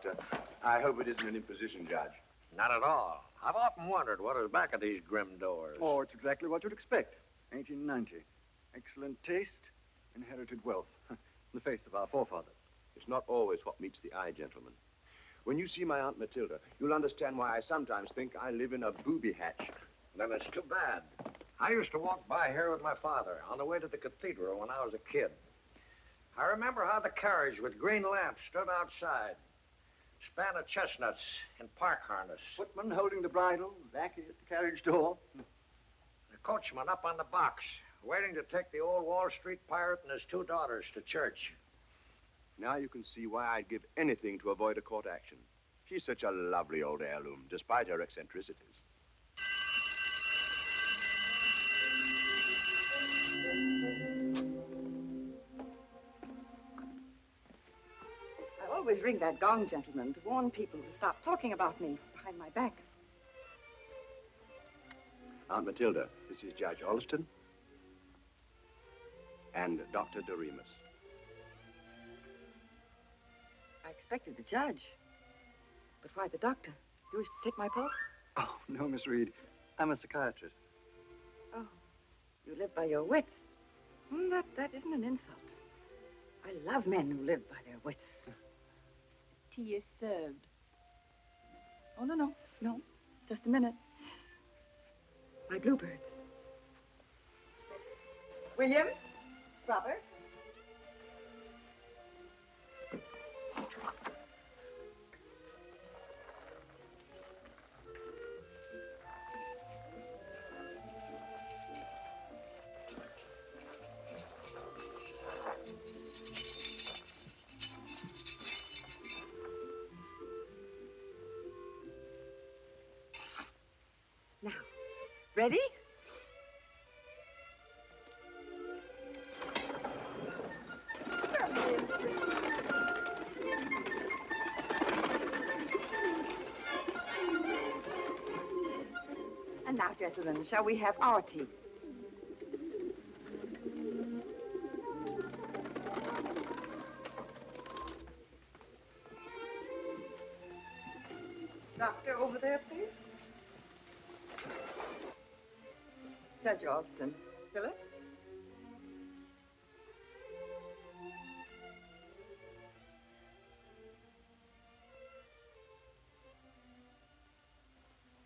Doctor. I hope it isn't an imposition, Judge. Not at all. I've often wondered what is back of these grim doors. Oh, it's exactly what you'd expect. 1890. Excellent taste, inherited wealth. The faith of our forefathers. It's not always what meets the eye, gentlemen. When you see my Aunt Matilda, you'll understand why I sometimes think I live in a booby hatch. Then it's too bad. I used to walk by here with my father on the way to the cathedral when I was a kid. I remember how the carriage with green lamps stood outside. Span of chestnuts in park harness. Footman holding the bridle, lackey at the carriage door. The coachman up on the box, waiting to take the old Wall Street pirate and his two daughters to church. Now you can see why I'd give anything to avoid a court action. She's such a lovely old heirloom, despite her eccentricities. I always ring that gong, gentlemen, to warn people to stop talking about me behind my back. Aunt Matilda, this is Judge Alston and Dr. Doremus. I expected the judge. But why the doctor? Do you wish to take my pulse? Oh, no, Miss Reid. I'm a psychiatrist. Oh, you live by your wits. That isn't an insult. I love men who live by their wits. Tea is served. Oh, no. Just a minute. My bluebirds. William? Robert? Now, ready? And now, gentlemen, shall we have our tea? Doctor, over there, please. Judge Alston. Philip?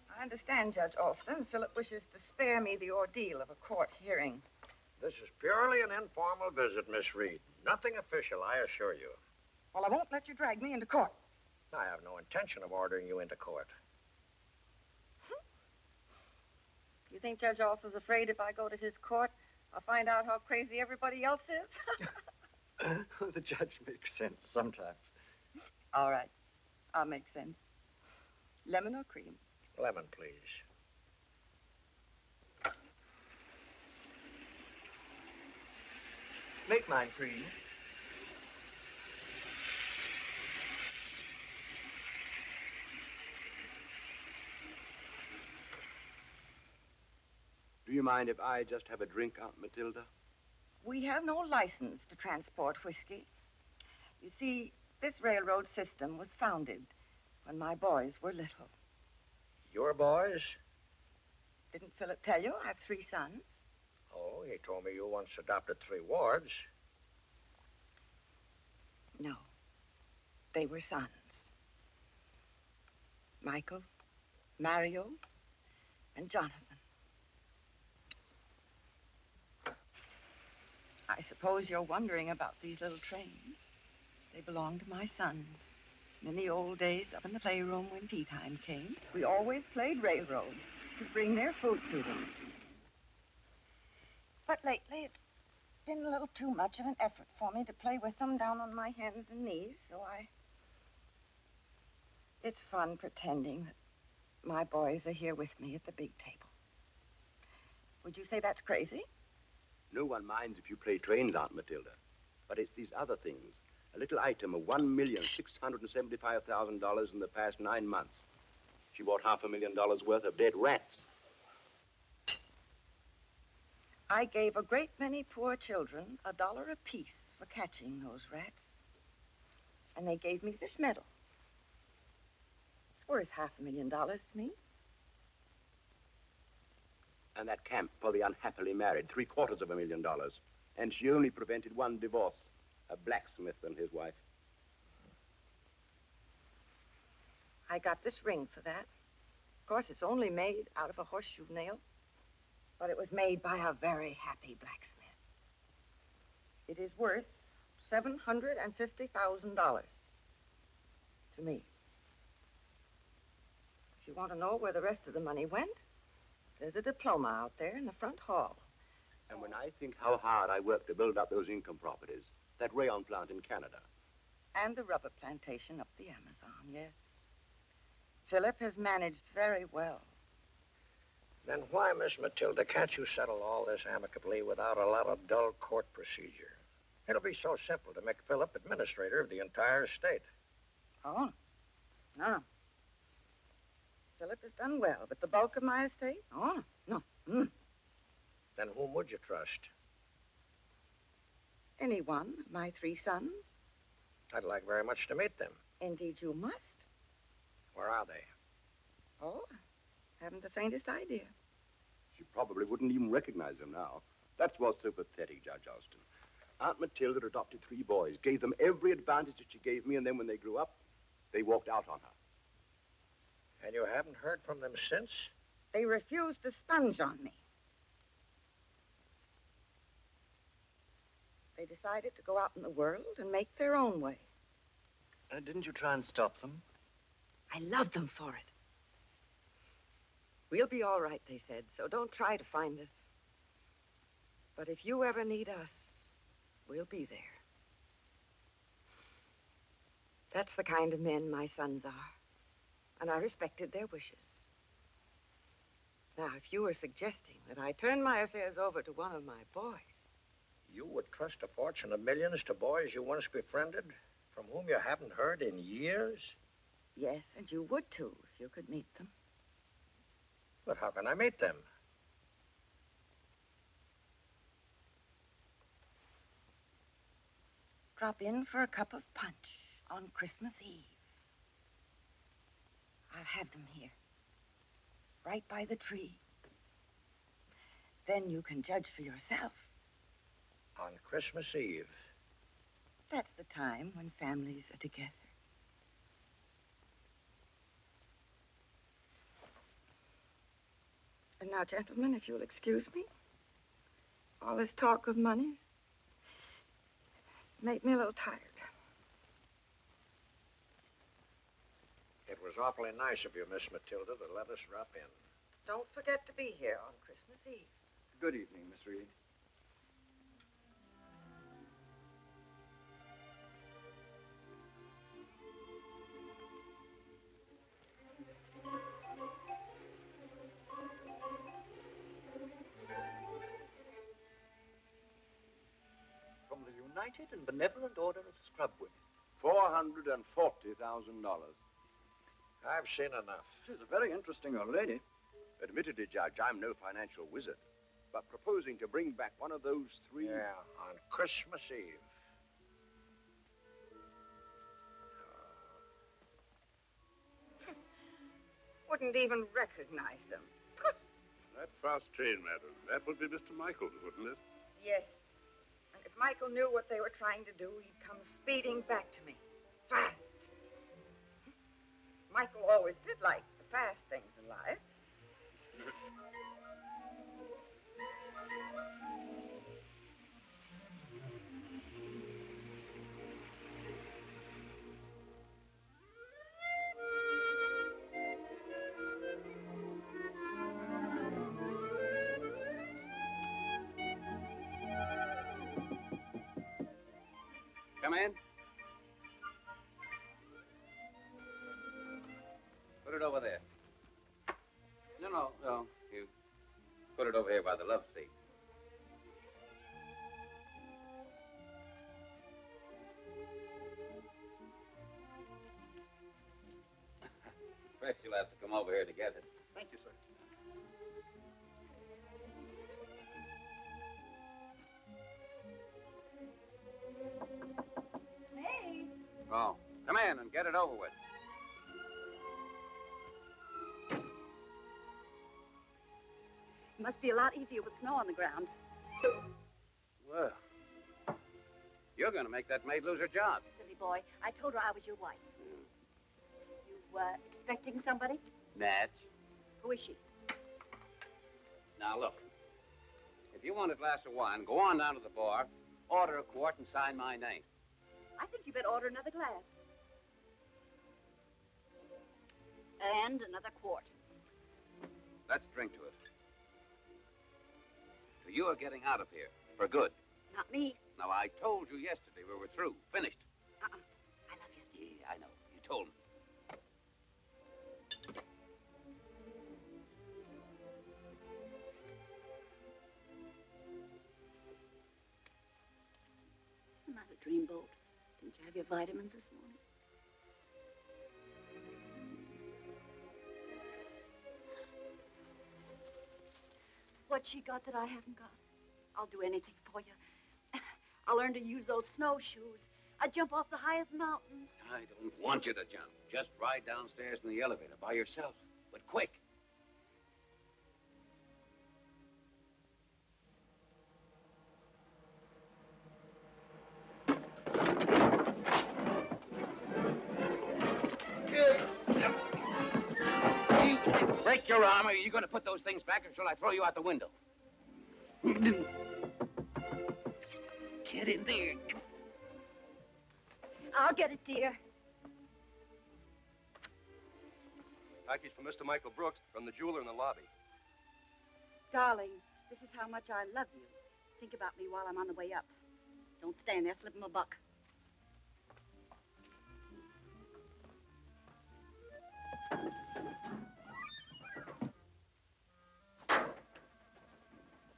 I understand, Judge Alston. Philip wishes to spare me the ordeal of a court hearing. This is purely an informal visit, Miss Reid. Nothing official, I assure you. Well, I won't let you drag me into court. I have no intention of ordering you into court. You think Judge Alston's afraid if I go to his court, I'll find out how crazy everybody else is? The judge makes sense sometimes. All right. I'll make sense. Lemon or cream? Lemon, please. Make mine cream. Do you mind if I just have a drink, Aunt Matilda? We have no license to transport whiskey. You see, this railroad system was founded when my boys were little. Your boys? Didn't Philip tell you I have 3 sons? Oh, he told me you once adopted 3 wards. No. They were sons. Michael, Mario, and Jonathan. I suppose you're wondering about these little trains. They belong to my sons. And in the old days, up in the playroom when tea time came, we always played railroad to bring their food to them. But lately, it's been a little too much of an effort for me to play with them down on my hands and knees, so it's fun pretending that my boys are here with me at the big table. Would you say that's crazy? No one minds if you play trains, Aunt Matilda. But it's these other things. A little item of $1,675,000 in the past 9 months. She bought $500,000 worth of dead rats. I gave a great many poor children $1 apiece for catching those rats. And they gave me this medal worth $500,000 to me. And that camp for the unhappily married, $750,000. And she only prevented one divorce, a blacksmith and his wife. I got this ring for that. Of course, it's only made out of a horseshoe nail, but it was made by a very happy blacksmith. It is worth $750,000 to me. If you want to know where the rest of the money went, there's a diploma out there in the front hall. And when I think how hard I worked to build up those income properties, that rayon plant in Canada. And the rubber plantation up the Amazon, yes. Philip has managed very well. Then why, Miss Matilda, can't you settle all this amicably without a lot of dull court procedure? It'll be so simple to make Philip administrator of the entire estate. Oh, no. Philip has done well, but the bulk of my estate? Oh, no. Then whom would you trust? Any one of my 3 sons. I'd like very much to meet them. Indeed, you must. Where are they? Oh, haven't the faintest idea. She probably wouldn't even recognize them now. That's what's so pathetic, Judge Austin. Aunt Matilda adopted 3 boys, gave them every advantage that she gave me, and then when they grew up, they walked out on her. And you haven't heard from them since? They refused to sponge on me. They decided to go out in the world and make their own way. Didn't you try and stop them? I love them for it. We'll be all right, they said, so don't try to find us. But if you ever need us, we'll be there. That's the kind of men my sons are, and I respected their wishes. Now, if you were suggesting that I turn my affairs over to one of my boys... You would trust a fortune of millions to boys you once befriended, from whom you haven't heard in years? Yes, and you would, too, if you could meet them. But how can I meet them? Drop in for a cup of punch on Christmas Eve. I'll have them here, right by the tree. Then you can judge for yourself. On Christmas Eve? That's the time when families are together. And now, gentlemen, if you'll excuse me, all this talk of money has made me a little tired. It was awfully nice of you, Miss Matilda, to let us drop in. Don't forget to be here on Christmas Eve. Good evening, Miss Reid. From the United and Benevolent Order of Scrub Women. $440,000. I've seen enough. She's a very interesting old lady. Admittedly, Judge, I'm no financial wizard, but proposing to bring back one of those 3... Yeah, on Christmas Eve. Wouldn't even recognize them. That fast train, madam. That would be Mr. Michaels, wouldn't it? Yes. And if Michael knew what they were trying to do, he'd come speeding back to me. Fast. Michael always did like the fast things in life. Come in. Put it over there. No. You put it over here by the love seat. First, you'll have to come over here to get it. Thank you, sir. Oh, come in and get it over with. It must be a lot easier with snow on the ground. Well, you're going to make that maid lose her job. Silly boy, I told her I was your wife. You, expecting somebody? Natch. Who is she? Now, look. If you want a glass of wine, go on down to the bar, order a quart, and sign my name. I think you better order another glass. And another quart. Let's drink to it. So you are getting out of here, for good. Not me. Now, I told you yesterday we were through, finished. I love you. Yeah, I know. You told me. What's the matter, Dreamboat? Didn't you have your vitamins this morning? What's she got that I haven't got? I'll do anything for you. I'll learn to use those snowshoes. I'd jump off the highest mountain. I don't want you to jump. Just ride downstairs in the elevator by yourself. But quick. Break your arm, or are you going to put those things back, or shall I throw you out the window? Get in there. I'll get it, dear. Package from Mr. Michael Brooks from the jeweler in the lobby. Darling, this is how much I love you. Think about me while I'm on the way up. Don't stand there, slip him a buck.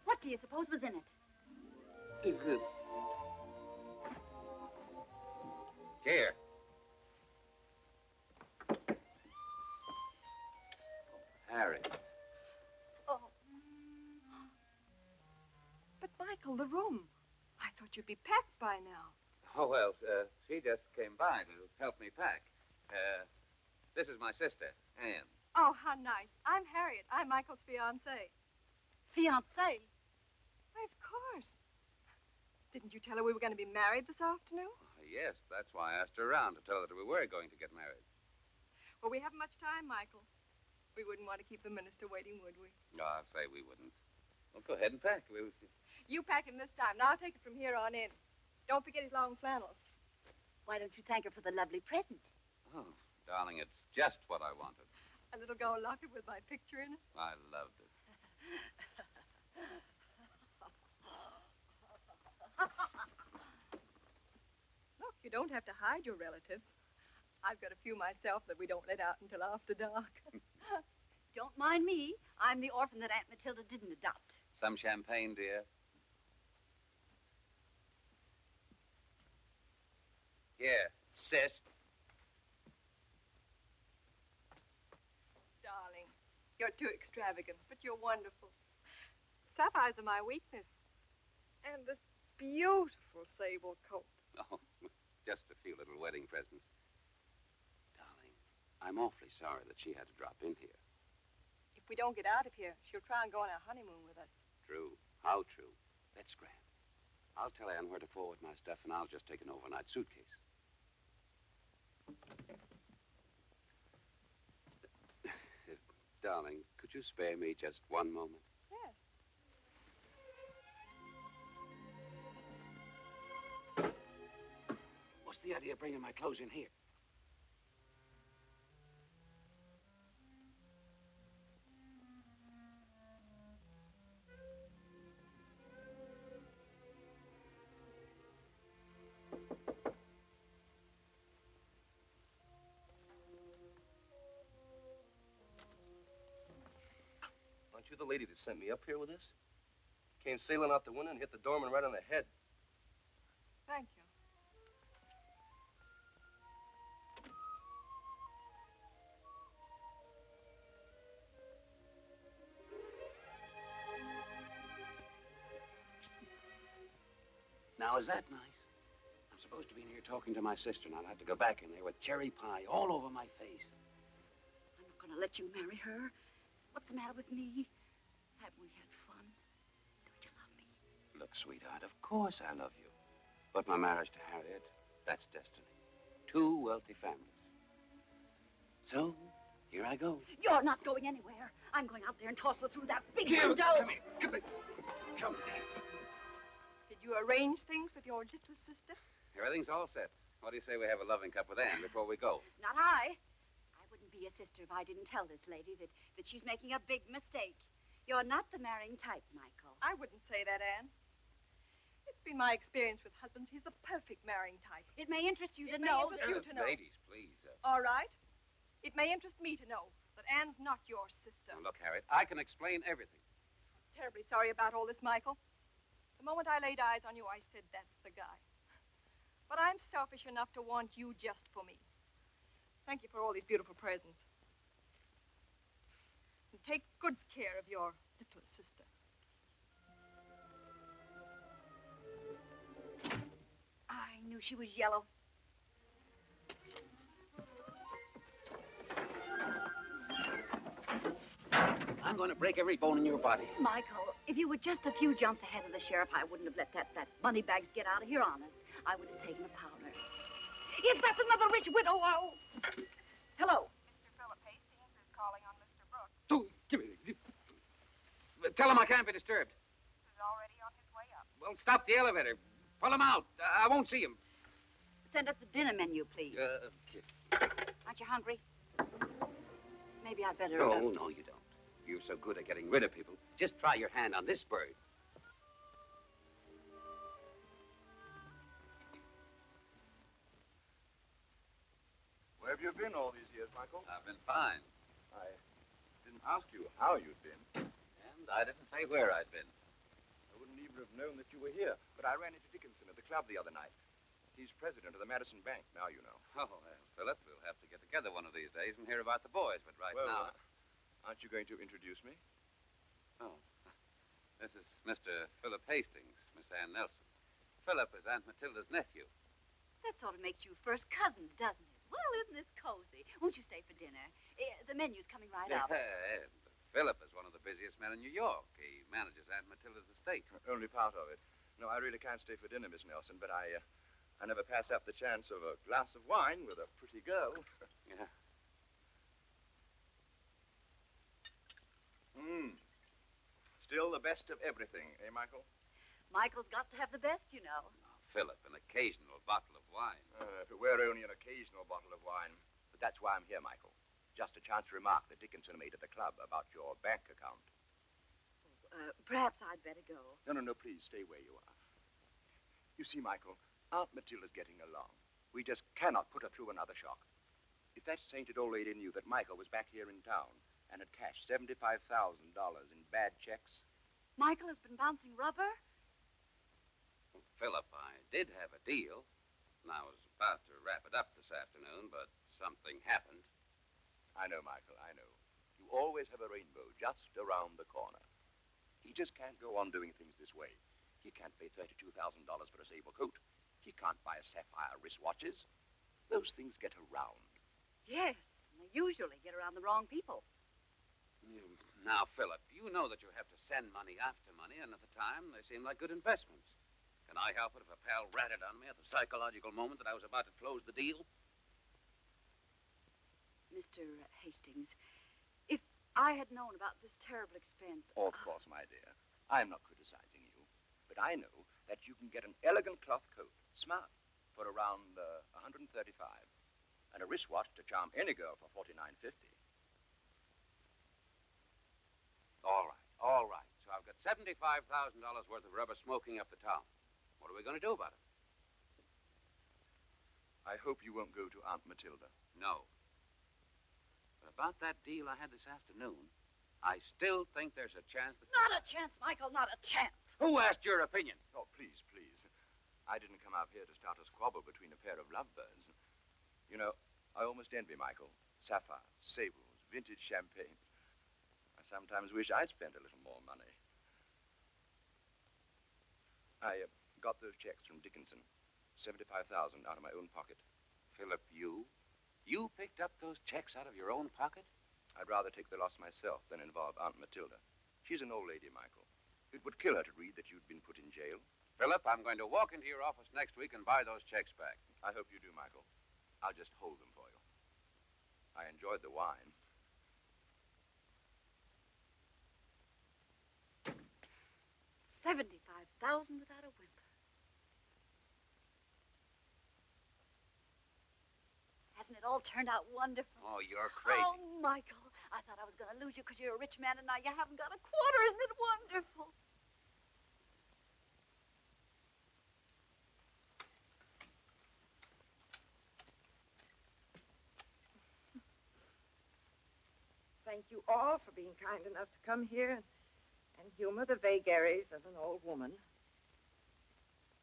What do you suppose was in it? Here. Harry. Oh. But, Michael, the room. I thought you'd be packed by now. Oh, well, she just came by to help me pack. This is my sister, Anne. Oh, how nice. I'm Harriet. I'm Michael's fiancée. Fiancé? Why, of course. Didn't you tell her we were going to be married this afternoon? Yes, that's why I asked her around to tell her that we were going to get married. Well, we haven't much time, Michael. We wouldn't want to keep the minister waiting, would we? No, I'll say we wouldn't. Well, go ahead and pack. You pack him this time. Now I'll take it from here on in. Don't forget his long flannels. Why don't you thank her for the lovely present? Oh, darling, it's just what I wanted. A little gold locket with my picture in it. I loved it. Look, you don't have to hide your relatives. I've got a few myself that we don't let out until after dark. Don't mind me. I'm the orphan that Aunt Matilda didn't adopt. Some champagne, dear? Here, sis. Darling, you're too extravagant, but you're wonderful. Sapphires are my weakness. And this beautiful sable coat. Oh, just a few little wedding presents. Darling, I'm awfully sorry that she had to drop in here. If we don't get out of here, she'll try and go on our honeymoon with us. True. How true. That's grand. I'll tell Anne where to forward my stuff, and I'll just take an overnight suitcase. Darling, could you spare me just one moment? Yes. What's the idea of bringing my clothes in here? Aren't you the lady that sent me up here with this? Came sailing out the window and hit the doorman right on the head. Thank you. Now, is that nice? I'm supposed to be in here talking to my sister, and I'll have to go back in there with cherry pie all over my face. I'm not going to let you marry her. What's the matter with me? Haven't we had fun? Don't you love me? Look, sweetheart, of course I love you. But my marriage to Harriet, that's destiny. Two wealthy families. So, here I go. You're not going anywhere. I'm going out there and toss her through that big Here, window. come here. Come here. Come here. Did you arrange things with your little sister? Everything's all set. What do you say we have a loving cup with Anne before we go? Not I. I wouldn't be a sister if I didn't tell this lady that she's making a big mistake. You're not the marrying type, Michael. I wouldn't say that, Anne. It's been my experience with husbands. He's the perfect marrying type. It may interest you to It may know. interest you to know. Ladies, please. All right. It may interest me to know that Anne's not your sister. Now, look, Harriet, I can explain everything. Terribly sorry about all this, Michael. The moment I laid eyes on you, I said, that's the guy. But I'm selfish enough to want you just for me. Thank you for all these beautiful presents. And take good care of your little sister. I knew she was yellow. I'm going to break every bone in your body. Michael, if you were just a few jumps ahead of the sheriff, I wouldn't have let that money bags get out of here, honest. I would have taken a powder. If that's another rich widow, oh. Hello. Mr. Philip Hastings is calling on Mr. Brooks. Oh, give me. Tell him I can't be disturbed. He's already on his way up. Well, stop the elevator. Pull him out. I won't see him. Send us the dinner menu, please. Okay. Aren't you hungry? Maybe I'd better... No, no, you don't. You're so good at getting rid of people. Just try your hand on this bird. Where have you been all these years, Michael? I've been fine. I didn't ask you how you'd been. And I didn't say where I'd been. I wouldn't even have known that you were here. But I ran into Dickinson at the club the other night. He's president of the Madison Bank, now you know. Oh, well, Philip, we'll have to get together one of these days and hear about the boys. But right now... Aren't you going to introduce me? Oh, this is Mr. Philip Hastings, Miss Ann Nelson. Philip is Aunt Matilda's nephew. That sort of makes you first cousins, doesn't it? Well, isn't this cozy? Won't you stay for dinner? The menu's coming right up. Philip is one of the busiest men in New York. He manages Aunt Matilda's estate. Only part of it. No, I really can't stay for dinner, Miss Nelson, but I never pass up the chance of a glass of wine with a pretty girl. Yeah. Still the best of everything, eh, Michael? Michael's got to have the best, you know. Oh, Philip, an occasional bottle of wine. If it were only an occasional bottle of wine. But that's why I'm here, Michael. Just a chance remark that Dickinson made at the club about your bank account. Perhaps I'd better go. No, please, stay where you are. You see, Michael, Aunt Matilda's getting along. We just cannot put her through another shock. If that sainted old lady knew that Michael was back here in town and had cashed $75,000 in bad checks... Michael has been bouncing rubber? Well, Philip, I did have a deal, and I was about to wrap it up this afternoon, but something happened. I know, Michael, I know. You always have a rainbow just around the corner. He just can't go on doing things this way. He can't pay $32,000 for a sable coat. He can't buy sapphire wristwatches. Those things get around. Yes, and they usually get around the wrong people. Now, Philip, you know that you have to send money after money, and at the time, they seem like good investments. Can I help it if a pal ratted on me at the psychological moment that I was about to close the deal? Mr. Hastings, if I had known about this terrible expense... Of course, my dear. I'm not criticizing you, but I know that you can get an elegant cloth coat, smart, for around $135, and a wristwatch to charm any girl for $49.50. All right. So I've got $75,000 worth of rubber smoking up the town. What are we going to do about it? I hope you won't go to Aunt Matilda. No. But about that deal I had this afternoon, I still think there's a chance that... Not a chance, Michael, not a chance. Who asked your opinion? Oh, please. I didn't come out here to start a squabble between a pair of lovebirds. You know, I almost envy Michael. Sapphires, sables, vintage champagnes. I sometimes wish I'd spent a little more money. I got those checks from Dickinson. $75,000 out of my own pocket. Philip, you? You picked up those checks out of your own pocket? I'd rather take the loss myself than involve Aunt Matilda. She's an old lady, Michael. It would kill her to read that you'd been put in jail. Philip, I'm going to walk into your office next week and buy those checks back. I hope you do, Michael. I'll just hold them for you. I enjoyed the wine. $75,000 without a whimper. Hasn't it all turned out wonderful? Oh, you're crazy. Oh, Michael, I thought I was going to lose you because you're a rich man, and now you haven't got a quarter. Isn't it wonderful? Thank you all for being kind enough to come here and humor the vagaries of an old woman.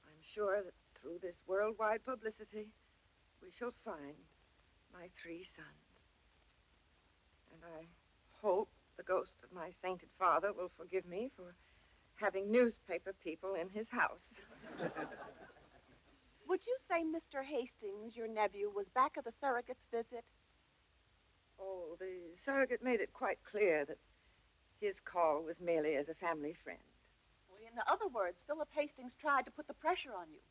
I'm sure that through this worldwide publicity, we shall find my 3 sons. And I hope the ghost of my sainted father will forgive me for having newspaper people in his house. Would you say Mr. Hastings, your nephew, was back at the surrogate's visit? Oh, the surrogate made it quite clear that his call was merely as a family friend. Well, in other words, Philip Hastings tried to put the pressure on you.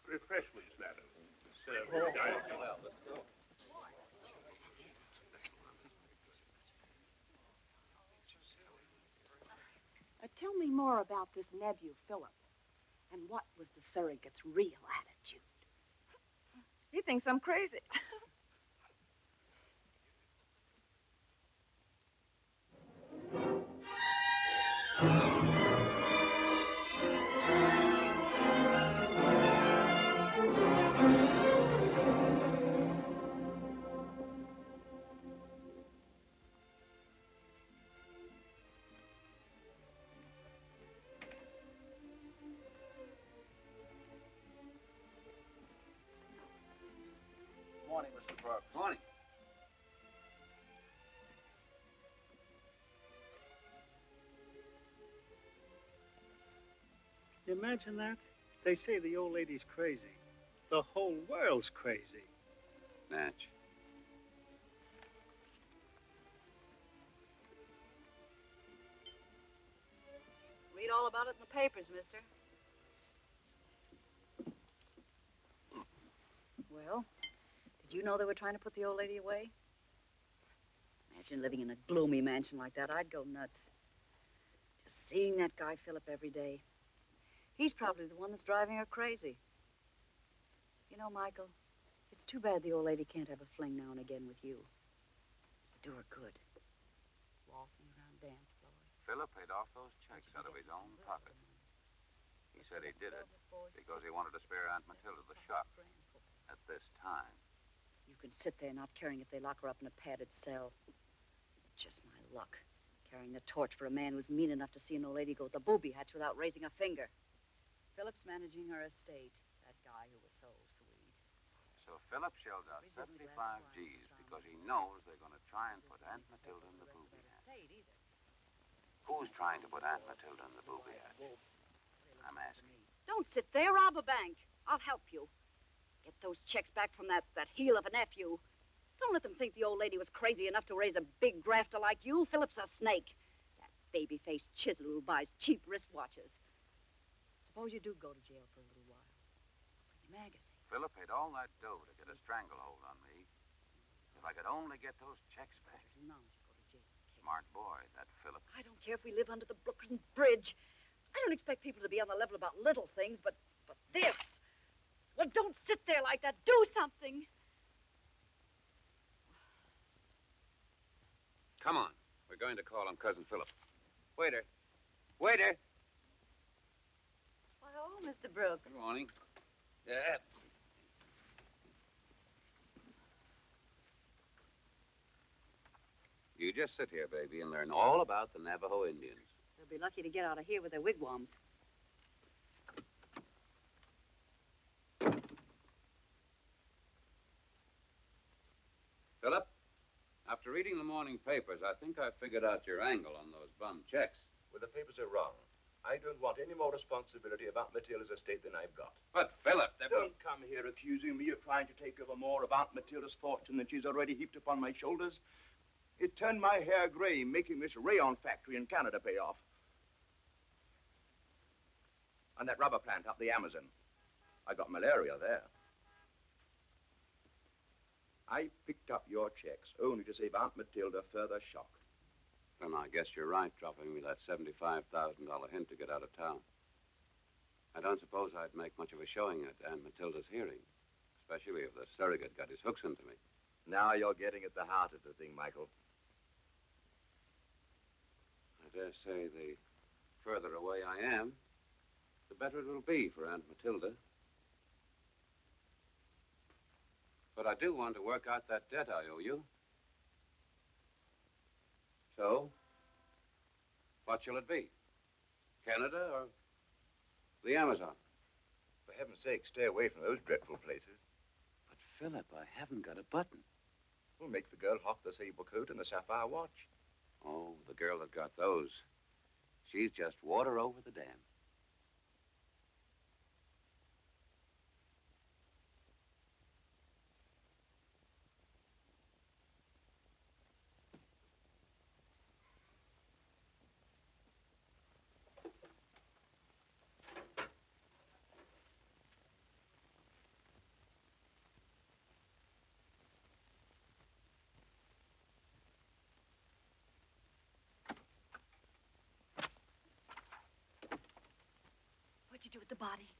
Refreshments, madam. Served in the dining room. Well, let's go. Tell me more about this nephew, Philip. And what was the surrogate's real attitude? He thinks I'm crazy. Morning, Mr. Brooks. Morning. Imagine that. They say the old lady's crazy. The whole world's crazy. Natch. Read all about it in the papers, mister. Well, did you know they were trying to put the old lady away? Imagine living in a gloomy mansion like that. I'd go nuts. Just seeing that guy Philip every day. He's probably the one that's driving her crazy. You know, Michael, it's too bad the old lady can't have a fling now and again with you. It'd do her good. Waltzing around dance floors. Philip paid off those checks out of his own pocket. He said he did it because he wanted to spare Aunt Matilda the shock at this time. You can sit there not caring if they lock her up in a padded cell. It's just my luck. Carrying the torch for a man who's mean enough to see an old lady go with the booby hatch without raising a finger. Philip's managing her estate. That guy who was so sweet. So Philip shells out 75 G's because he knows they're going to try and put Aunt Matilda in the booby hatch. Who's trying to put Aunt Matilda in the booby hatch? I'm asking. Don't sit there, rob a bank. I'll help you. Get those checks back from that heel of a nephew. Don't let them think the old lady was crazy enough to raise a big grafter like you. Philip's a snake. That baby-faced chisel who buys cheap wristwatches. Suppose you do go to jail for a little while. For your magazine. Philip paid all that dough to get a stranglehold on me. If I could only get those checks back. Now you go to jail. Smart boy, that Philip. I don't care if we live under the Brooklyn Bridge. I don't expect people to be on the level about little things, but this. Well, don't sit there like that. Do something. Come on. We're going to call on Cousin Philip. Waiter. Waiter. Why, oh, Mr. Brooks. Good morning. Yeah. You just sit here, baby, and learn all about the Navajo Indians. They'll be lucky to get out of here with their wigwams. Philip, after reading the morning papers, I think I figured out your angle on those bum checks. Well, the papers are wrong. I don't want any more responsibility about Matilda's estate than I've got. But, Philip, that Don't come here accusing me of trying to take over more of Aunt Matilda's fortune than she's already heaped upon my shoulders. It turned my hair gray, making this rayon factory in Canada pay off. And that rubber plant up the Amazon. I got malaria there. I picked up your checks only to save Aunt Matilda further shock. Then I guess you're right, dropping me that $75,000 hint to get out of town. I don't suppose I'd make much of a showing at Aunt Matilda's hearing, especially if the surrogate got his hooks into me. Now you're getting at the heart of the thing, Michael. I dare say the further away I am, the better it will be for Aunt Matilda. But I do want to work out that debt I owe you. So, what shall it be? Canada or the Amazon? For heaven's sake, stay away from those dreadful places. But, Philip, I haven't got a button. We'll make the girl hawk the sable coat and the sapphire watch. Oh, the girl that got those. She's just water over the dam. What'd you do with the body?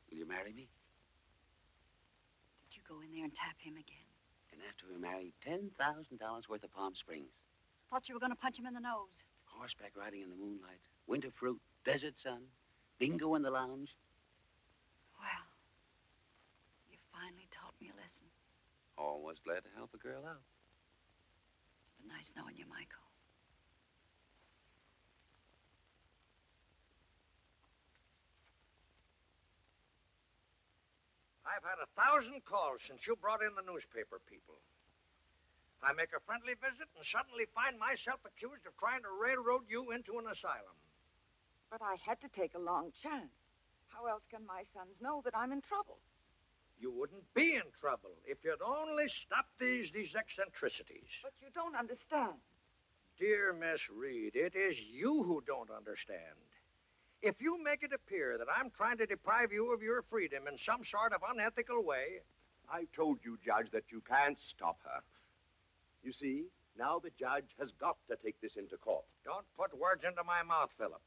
Will you marry me? Did you go in there and tap him again? And after we married, $10,000 worth of Palm Springs. Thought you were going to punch him in the nose. Horseback riding in the moonlight, winter fruit, desert sun, bingo in the lounge. Well, you finally taught me a lesson. Always glad to help a girl out. It's been nice knowing you, Michael. I've had 1,000 calls since you brought in the newspaper people. I make a friendly visit and suddenly find myself accused of trying to railroad you into an asylum. But I had to take a long chance. How else can my sons know that I'm in trouble? You wouldn't be in trouble if you'd only stop these eccentricities. But you don't understand. Dear Miss Reid, it is you who don't understand. If you make it appear that I'm trying to deprive you of your freedom in some sort of unethical way... I told you, Judge, that you can't stop her. You see, now the judge has got to take this into court. Don't put words into my mouth, Philip.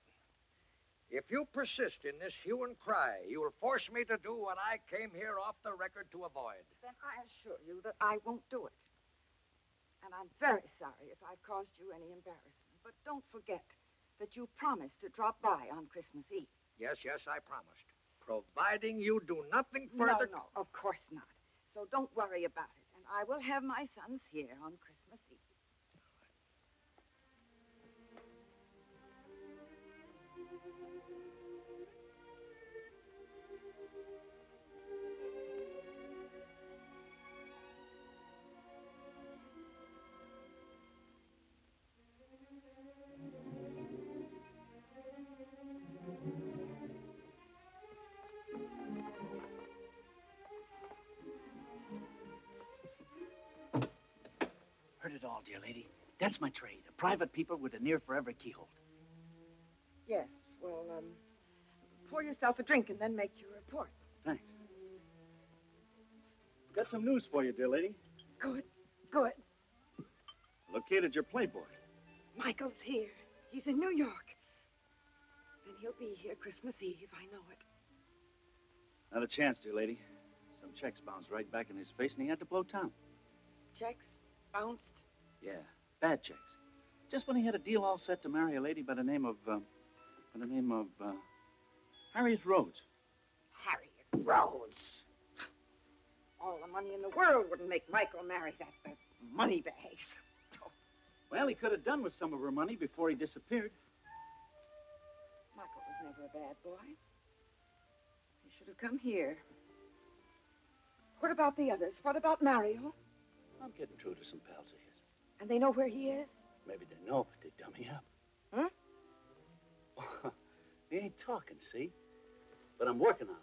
If you persist in this hue and cry, you will force me to do what I came here off the record to avoid. Then I assure you that I won't do it. And I'm very sorry if I've caused you any embarrassment. But don't forget that you promised to drop by on Christmas Eve. Yes, I promised. Providing you do nothing further... No, of course not. So don't worry about it. And I will have my sons here on Christmas Eve. Heard it all, dear lady. That's my trade. A private peeper with a near-forever keyhole. Yes, well, pour yourself a drink and then make your report. Thanks. Got some news for you, dear lady. Good. Located your playboy. Michael's here. He's in New York. And he'll be here Christmas Eve, I know it. Not a chance, dear lady. Some checks bounced right back in his face, and he had to blow town. Checks? Bounced? Yeah, bad checks. Just when he had a deal all set to marry a lady by the name of Harriet Rhodes. Harriet Rhodes. All the money in the world wouldn't make Michael marry that money bag. Well, he could have done with some of her money before he disappeared. Michael was never a bad boy. He should have come here. What about the others? What about Mario? I'm getting through to some pals of his. And they know where he is? Maybe they know, but they dummy up. Huh? They ain't talking, see? But I'm working on it.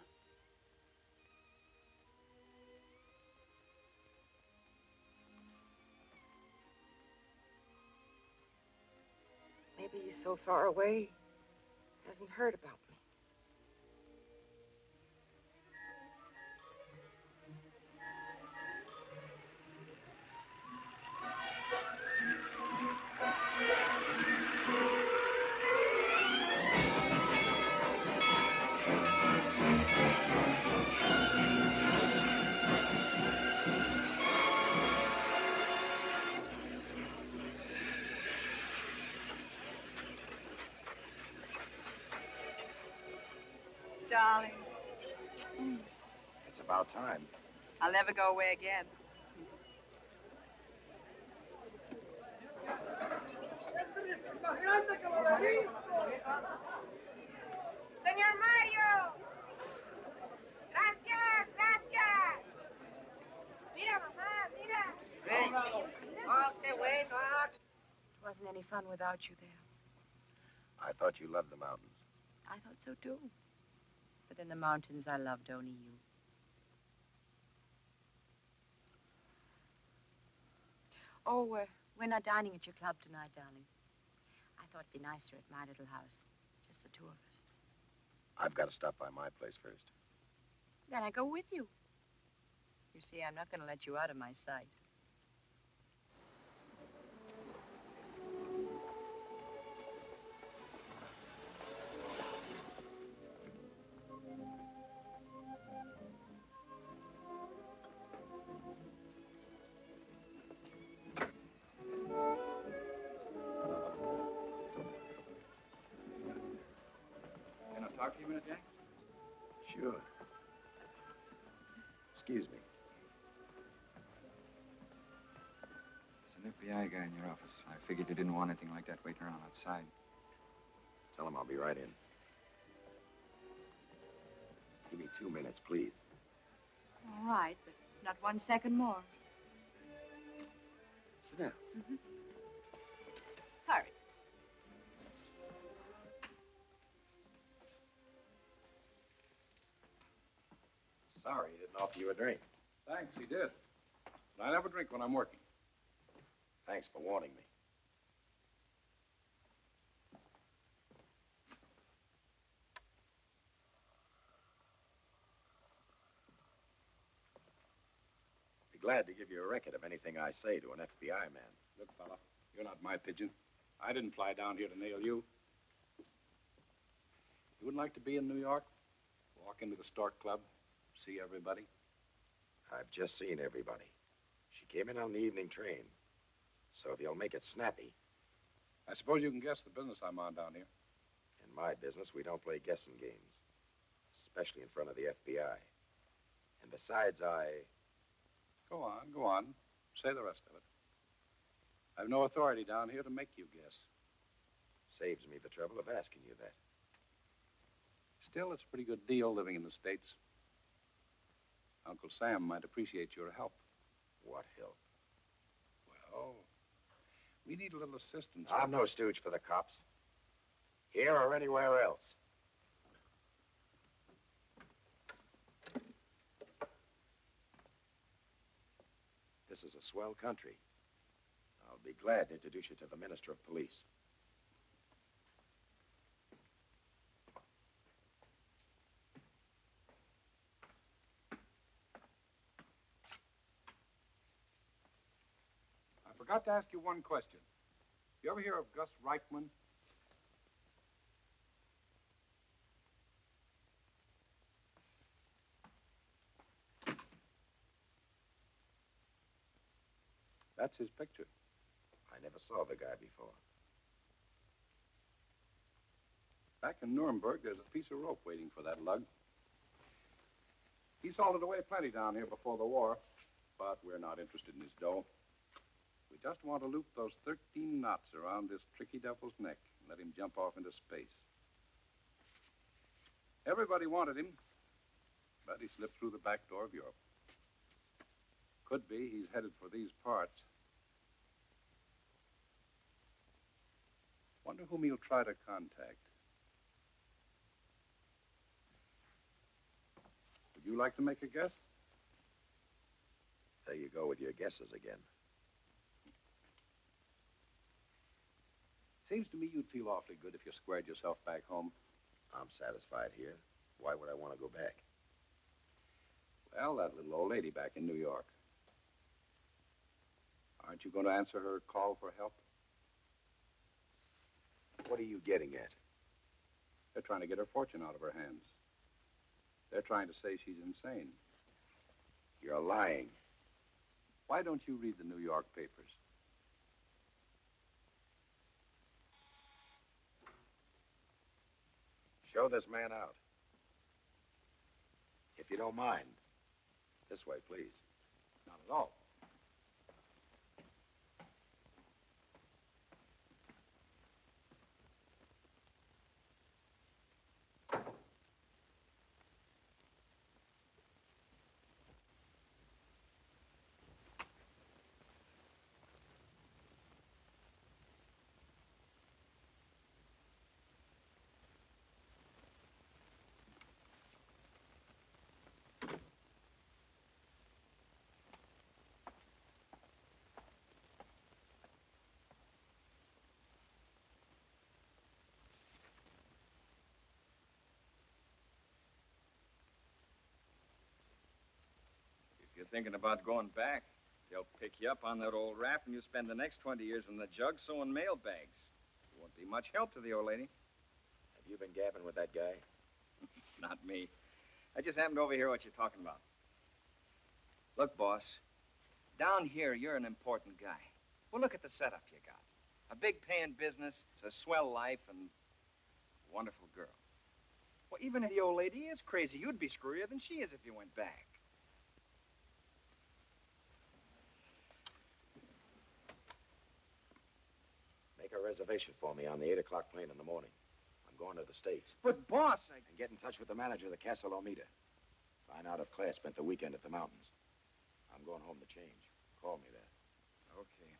Maybe he's so far away, hasn't heard about me. Darling, It's about time. I'll never go away again. Señor Mario. Gracias, gracias. Mira, mamá, mira. Oh, qué bueno. It wasn't any fun without you there. I thought you loved the mountains. I thought so, too. But in the mountains, I loved only you. Oh, we're not dining at your club tonight, darling. I thought it'd be nicer at my little house. Just the two of us. I've got to stop by my place first. Then I go with you. You see, I'm not going to let you out of my sight. Can I talk to you a minute, Jack? Sure. Excuse me. It's an FBI guy in your office. I figured you didn't want anything like that waiting around outside. Tell him I'll be right in. Give me 2 minutes, please. All right, but not 1 second more. Sit down. Hurry. Sorry, he didn't offer you a drink. Thanks, he did. But I never drink when I'm working. Thanks for warning me. Be glad to give you a record of anything I say to an FBI man. Look, fella, you're not my pigeon. I didn't fly down here to nail you. You wouldn't like to be in New York? Walk into the Stork Club, see everybody? I've just seen everybody. She came in on the evening train. So if you'll make it snappy. I suppose you can guess the business I'm on down here. In my business, we don't play guessing games. Especially in front of the FBI. And besides, Go on. Say the rest of it. I've no authority down here to make you guess. Saves me the trouble of asking you that. Still, it's a pretty good deal living in the States. Uncle Sam might appreciate your help. What help? Well, we need a little assistance. I'm no stooge for the cops. Here or anywhere else. This is a swell country. I'll be glad to introduce you to the Minister of Police. I forgot to ask you one question. You ever hear of Gus Reichman? That's his picture. I never saw the guy before. Back in Nuremberg, there's a piece of rope waiting for that lug. He salted away plenty down here before the war, but we're not interested in his dough. We just want to loop those 13 knots around this tricky devil's neck and let him jump off into space. Everybody wanted him, but he slipped through the back door of Europe. Could be he's headed for these parts. Wonder whom he'll try to contact. Would you like to make a guess? There you go with your guesses again. Seems to me you'd feel awfully good if you squared yourself back home. I'm satisfied here. Why would I want to go back? Well, that little old lady back in New York. Aren't you going to answer her call for help? What are you getting at? They're trying to get her fortune out of her hands. They're trying to say she's insane. You're lying. Why don't you read the New York papers? Show this man out. If you don't mind. This way, please. Not at all. If you're thinking about going back, they'll pick you up on that old raft and you spend the next 20 years in the jug sewing mail bags. You won't be much help to the old lady. Have you been gabbing with that guy? Not me. I just happened to overhear what you're talking about. Look, boss, down here, you're an important guy. Well, look at the setup you got. A big paying business, it's a swell life, and a wonderful girl. Well, even if the old lady is crazy, you'd be screwier than she is if you went back. Make a reservation for me on the 8 o'clock plane in the morning. I'm going to the States. But, boss, And get in touch with the manager of the Castle Omida. Find out if Claire spent the weekend at the mountains. I'm going home to change. Call me there. Okay.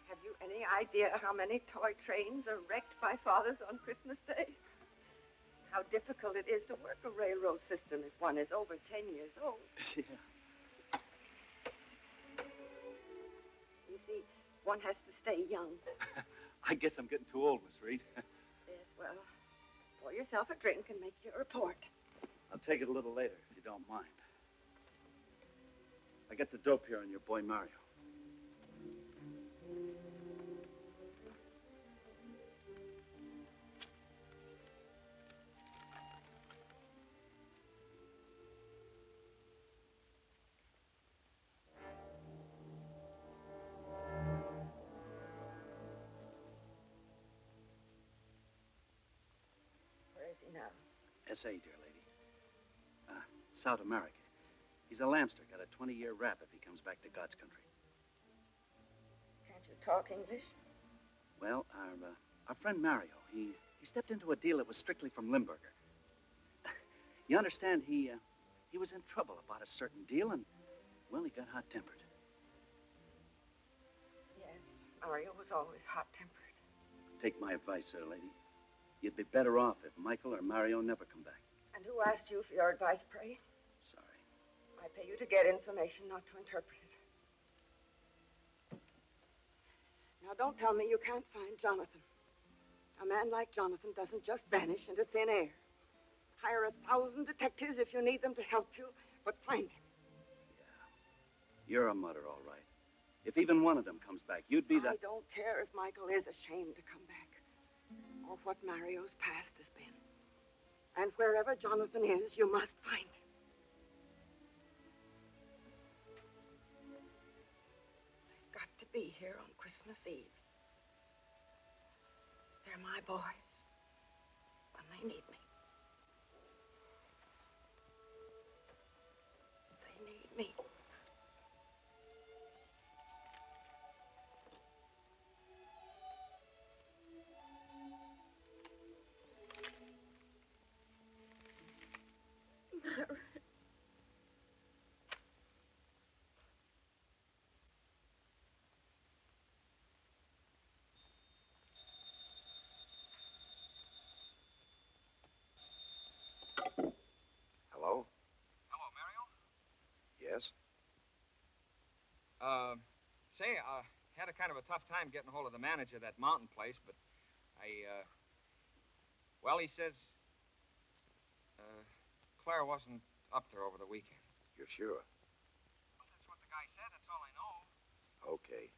Have you any idea how many toy trains are wrecked by fathers on Christmas Day? How difficult it is to work a railroad system if one is over 10 years old. Yeah. You see, one has to stay young. I guess I'm getting too old, Miss Reid. Yes, well, pour yourself a drink and make your report. I'll take it a little later, if you don't mind. I got the dope here on your boy Mario. Where is he now? S.A., dear lady. South America. He's a lamster, got a 20-year rap if he comes back to God's country. Can't you talk English? Well, our friend Mario, he stepped into a deal that was strictly from Limburger. You understand, he was in trouble about a certain deal, and, well, he got hot-tempered. Yes, Mario was always hot-tempered. Take my advice, sir, lady. You'd be better off if Michael or Mario never come back. And who asked you for your advice, pray? Sorry. I pay you to get information, not to interpret it. Now, don't tell me you can't find Jonathan. A man like Jonathan doesn't just vanish into thin air. Hire 1,000 detectives if you need them to help you, but find him. You're a mother, all right. If even one of them comes back, you'd be the... I don't care if Michael is ashamed to come back, or what Mario's past has been. And wherever Jonathan is, you must find him. They've got to be here on Christmas Eve. They're my boys when they need me. They need me. Yes? Say, I had a kind of a tough time getting hold of the manager of that mountain place, but well, he says, Claire wasn't up there over the weekend. You're sure? Well, that's what the guy said. That's all I know. Okay.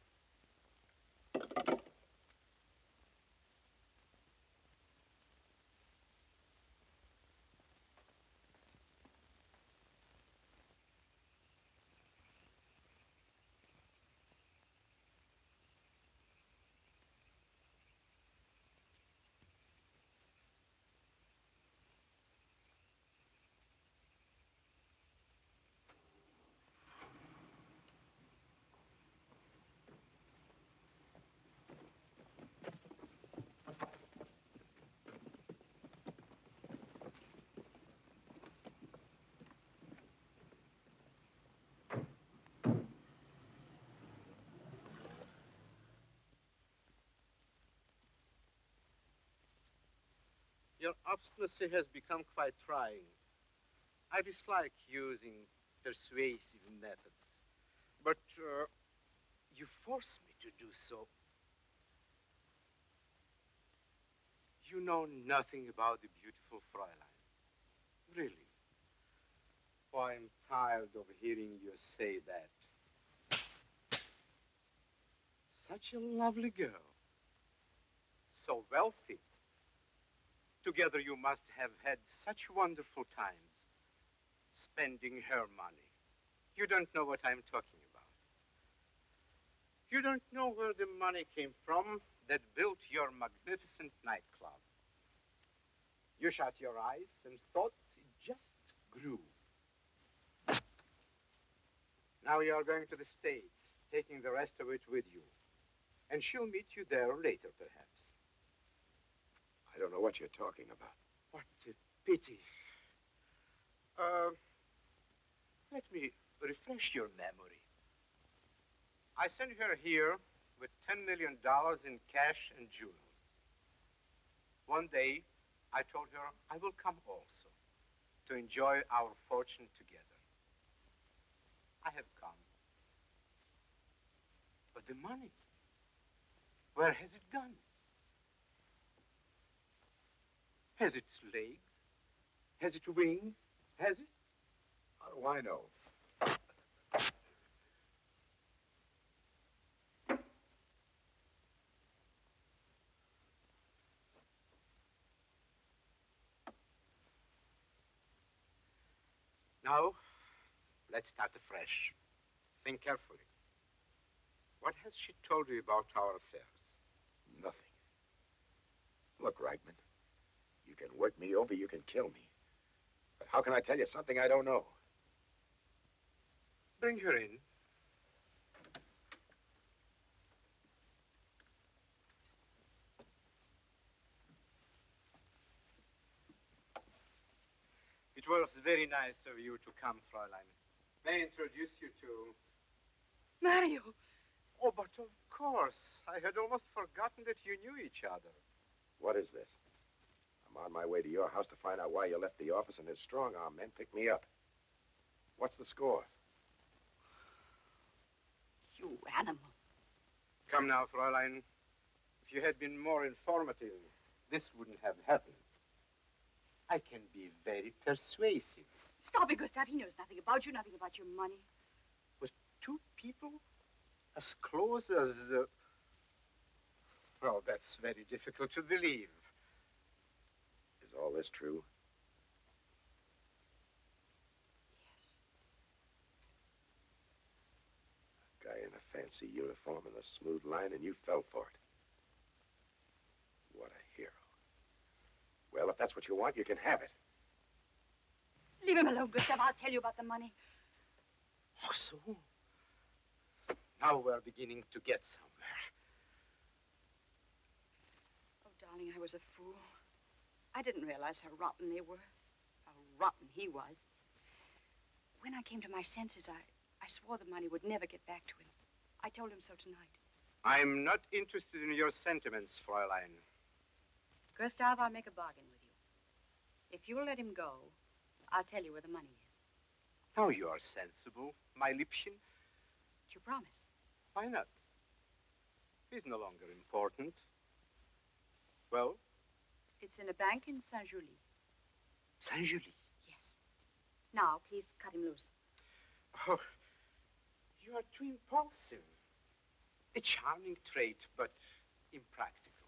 Your obstinacy has become quite trying. I dislike using persuasive methods, but you force me to do so. You know nothing about the beautiful Fräulein. Really. Oh, I'm tired of hearing you say that. Such a lovely girl. So wealthy. Together you must have had such wonderful times spending her money. You don't know what I'm talking about. You don't know where the money came from that built your magnificent nightclub. You shut your eyes and thought it just grew. Now you're going to the States, taking the rest of it with you. And she'll meet you there later, perhaps. I don't know what you're talking about. What a pity. Let me refresh your memory. I sent her here with $10 million in cash and jewels. One day, I told her I will come also to enjoy our fortune together. I have come. But the money, where has it gone? Has it legs? Has it wings? Has it? How do I know? Now, let's start afresh. Think carefully. What has she told you about our affairs? Nothing. Look, Reitman, you can work me over, you can kill me. But how can I tell you something I don't know? Bring her in. It was very nice of you to come, Fräulein. May I introduce you to... Mario! Oh, but of course. I had almost forgotten that you knew each other. What is this? I'm on my way to your house to find out why you left the office, and his strong-arm men picked me up. What's the score? You animal. Come now, Fräulein. If you had been more informative, this wouldn't have happened. I can be very persuasive. Stop it, Gustav. He knows nothing about you, nothing about your money. With two people as close as... Well, that's very difficult to believe. Is all this true? Yes. A guy in a fancy uniform and a smooth line, and you fell for it. What a hero. Well, if that's what you want, you can have it. Leave him alone, Gustav. I'll tell you about the money. Oh, so? Now we're beginning to get somewhere. Oh, darling, I was a fool. I didn't realize how rotten they were, how rotten he was. When I came to my senses, I swore the money would never get back to him. I told him so tonight. I'm not interested in your sentiments, Fräulein. Gustav, I'll make a bargain with you. If you'll let him go, I'll tell you where the money is. Now you are sensible, my Liebchen. You promise? Why not? It's no longer important. Well? It's in a bank in Saint-Julie. Saint-Julie? Yes. Now, please cut him loose. Oh, you are too impulsive. A charming trait, but impractical.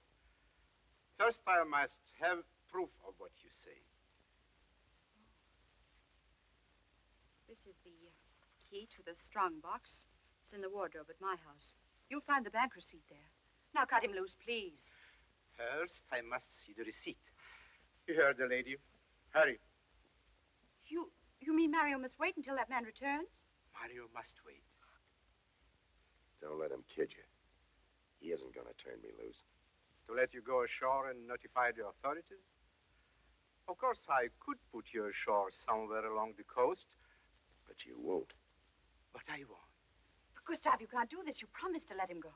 First, I must have proof of what you say. This is the key to the strong box. It's in the wardrobe at my house. You'll find the bank receipt there. Now cut him loose, please. First, I must see the receipt. You heard the lady. Hurry. You mean Mario must wait until that man returns? Mario must wait. Don't let him kid you. He isn't going to turn me loose. To let you go ashore and notify the authorities? Of course, I could put you ashore somewhere along the coast. But you won't. But I won't. But Gustav, you can't do this. You promised to let him go.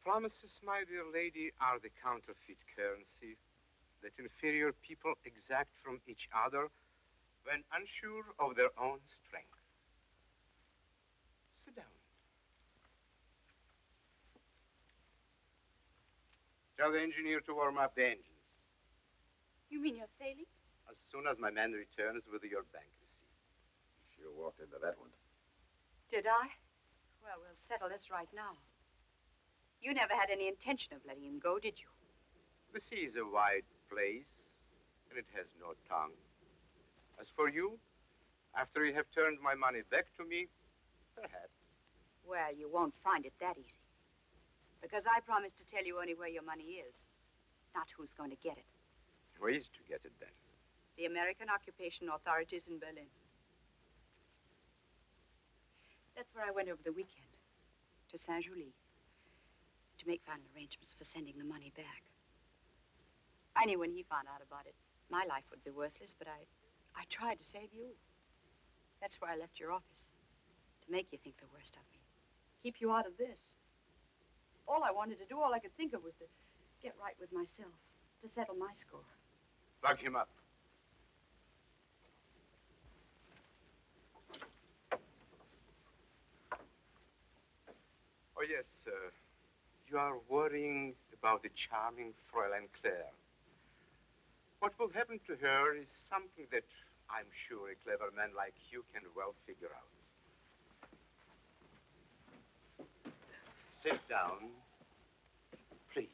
Promises, my dear lady, are the counterfeit currency that inferior people exact from each other when unsure of their own strength. Sit down. Tell the engineer to warm up the engines. You mean you're sailing? As soon as my man returns with your bank receipt. You sure walked into that one. Did I? Well, we'll settle this right now. You never had any intention of letting him go, did you? The sea is a wide place, and it has no tongue. As for you, after you have turned my money back to me, perhaps. Well, you won't find it that easy. Because I promised to tell you only where your money is, not who's going to get it. Where is to get it, then? The American occupation authorities in Berlin. That's where I went over the weekend, to Saint-Julie, to make final arrangements for sending the money back. I knew when he found out about it, my life would be worthless, but I tried to save you. That's where I left your office, to make you think the worst of me. Keep you out of this. All I wanted to do, all I could think of was to get right with myself, to settle my score. Plug him up. Oh, yes, you are worrying about the charming Fräulein Claire. What will happen to her is something that I'm sure a clever man like you can well figure out. Sit down, please.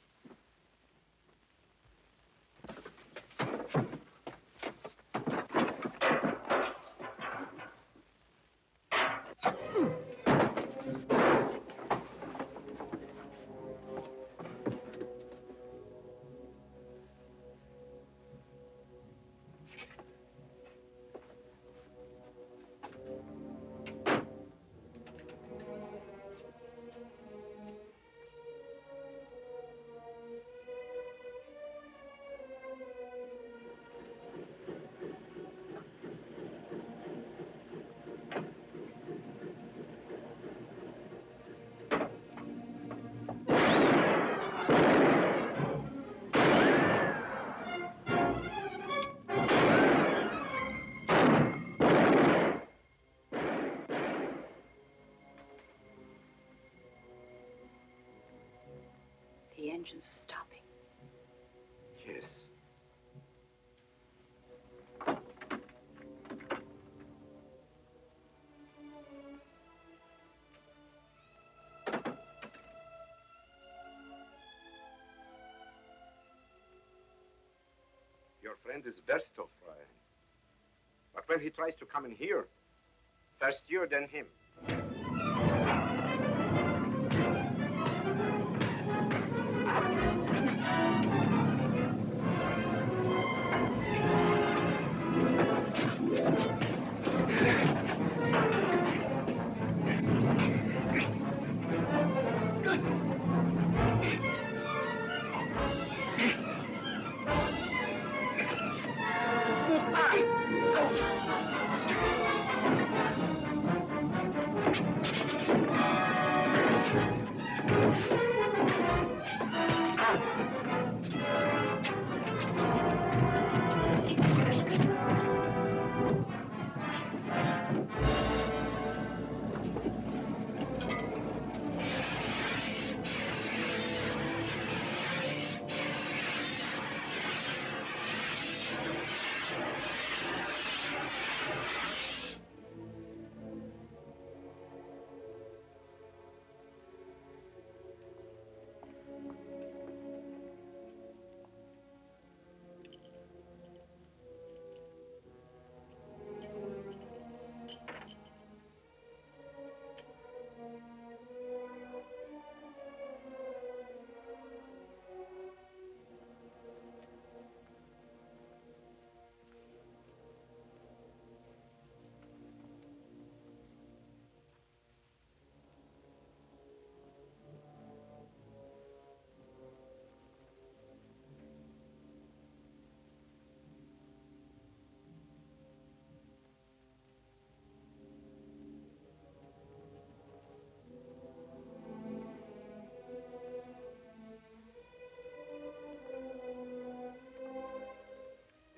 The engines are stopping. Yes. Your friend is Verstov, Fräulein. But when he tries to come in here, first you, then him.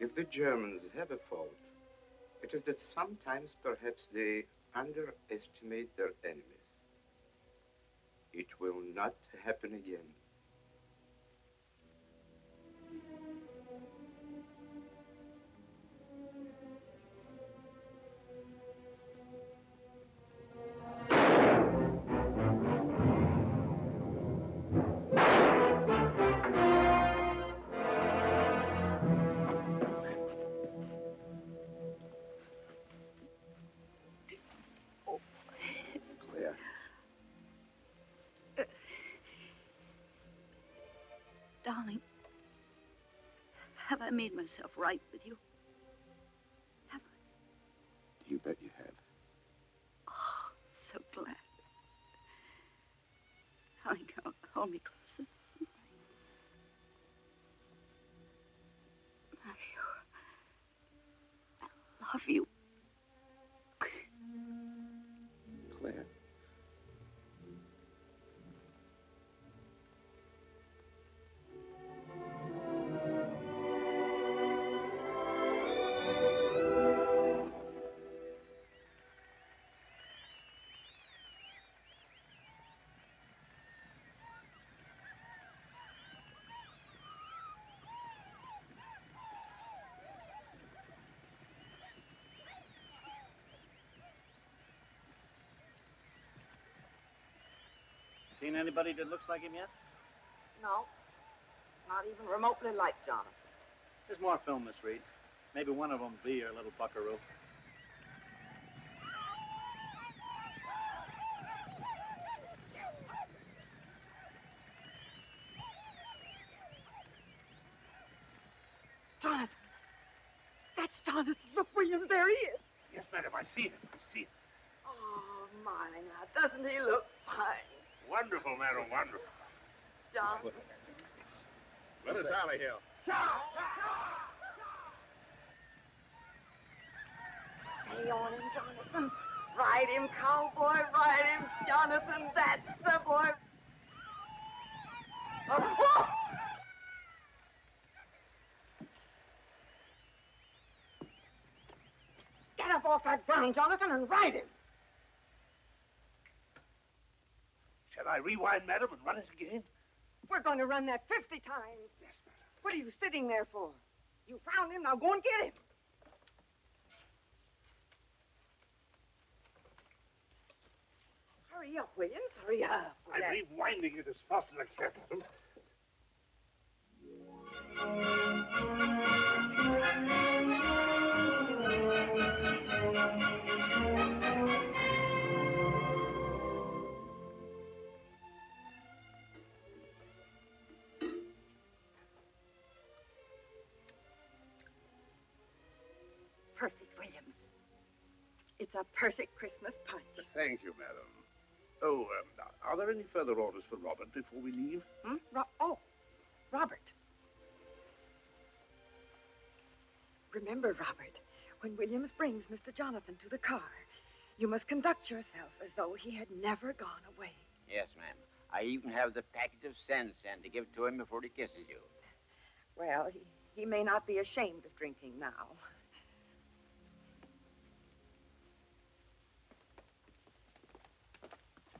If the Germans have a fault, it is that sometimes perhaps they underestimate their enemies. It will not happen again. Claire. Darling, have I made myself right with you? You bet you have. Oh, I'm so glad. Darling, hold me closer. Mario, I love you. Claire. Seen anybody that looks like him yet? No. Not even remotely like Jonathan. There's more film, Miss Reid. Maybe one of them will be your little buckaroo. Jonathan. That's Jonathan. Look, William, there he is. Yes, madam, I see him. I see him. Oh, my, now, doesn't he look fine? Wonderful, madam, wonderful. John. Let us out of here. Stay on him, Jonathan. Ride him, cowboy. Ride him, Jonathan. That's the boy. Oh. Get up off that ground, Jonathan, and ride him. Shall I rewind, madam, and run it again? We're going to run that 50 times. Yes, madam. What are you sitting there for? You found him, now go and get him. Hurry up, Williams, hurry up. I'm rewinding it as fast as I can, madam. Perfect, Williams. It's a perfect Christmas punch. Thank you, madam. Oh, are there any further orders for Robert before we leave? Hmm? Robert. Remember, Robert, when Williams brings Mr. Jonathan to the car, you must conduct yourself as though he had never gone away. Yes, ma'am. I even have the packet of cents to give to him before he kisses you. Well, he may not be ashamed of drinking now.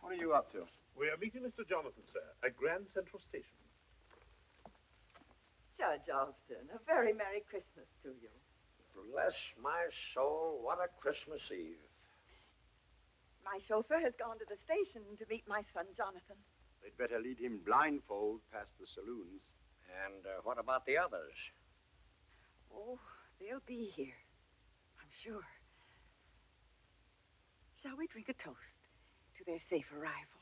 What are you up to? We are meeting Mr. Jonathan, sir, at Grand Central Station. Judge Alston, a very Merry Christmas to you. Bless my soul, what a Christmas Eve. My chauffeur has gone to the station to meet my son, Jonathan. They'd better lead him blindfold past the saloons. And what about the others? Oh, they'll be here, I'm sure. Shall we drink a toast to their safe arrival?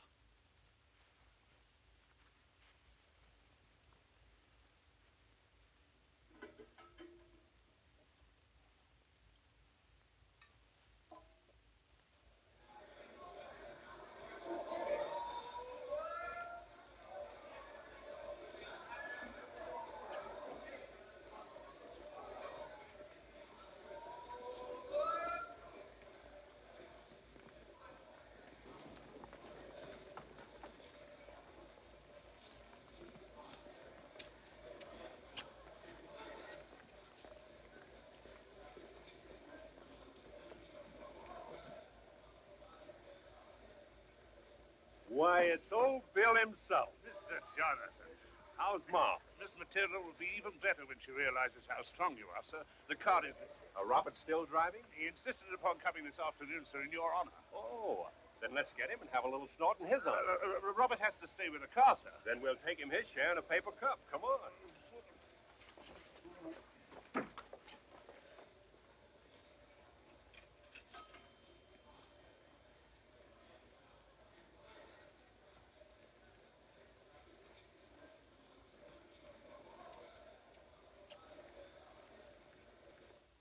It's old Bill himself. Mr. Jonathan. How's Mom? Miss Matilda will be even better when she realizes how strong you are, sir. The cart is... Robert's still driving? He insisted upon coming this afternoon, sir, in your honor. Oh, then let's get him and have a little snort in his honor. Robert has to stay with the car, sir. Then we'll take him his share in a paper cup. Come on.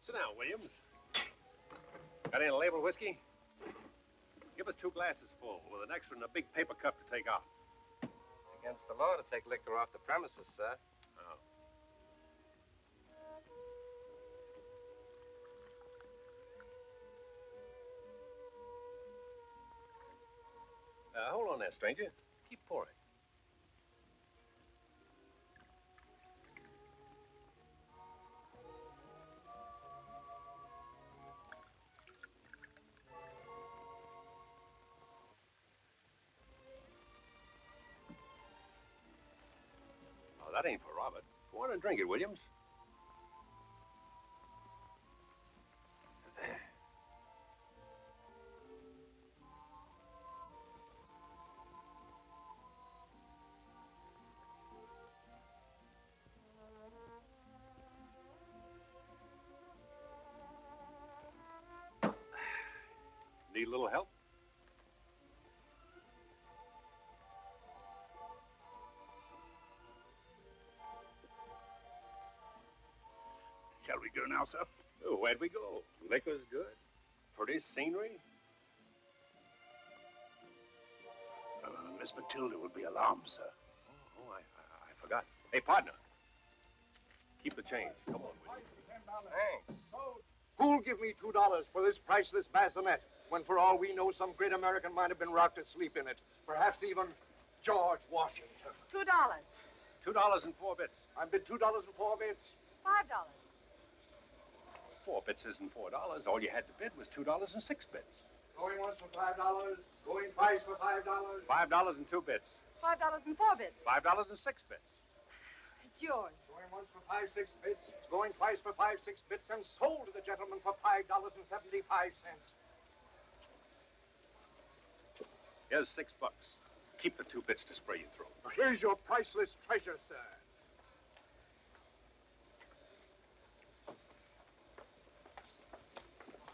Sit down, Williams. Got any label whiskey? Give us 2 glasses full with an extra and a big paper cup to take out. It's against the law to take liquor off the premises, sir. Oh. Hold on there, stranger. Keep pouring. Oh, that ain't for Robert. Go on and drink it, Williams. Need a little help? Shall we go now, sir? Oh, where'd we go? Liquor's good. Pretty scenery. Miss Matilda will be alarmed, sir. Oh, I forgot. Hey, partner. Keep the change. Come on, Williams. Thanks. Who'll give me $2 for this priceless bassinet, when for all we know, some great American might have been rocked to sleep in it? Perhaps even George Washington. $2. $2 and 4 bits. I bid $2 and 4 bits. $5. 4 bits isn't $4. All you had to bid was $2 and 6 bits. Going once for $5. Going twice for $5. $5 and 2 bits. $5 and 4 bits. $5 and 6 bits. It's yours. Going once for 5, 6 bits. It's going twice for 5, 6 bits, and sold to the gentleman for $5.75. Here's $6. Keep the 2 bits to spray your throat. Here's your priceless treasure, sir.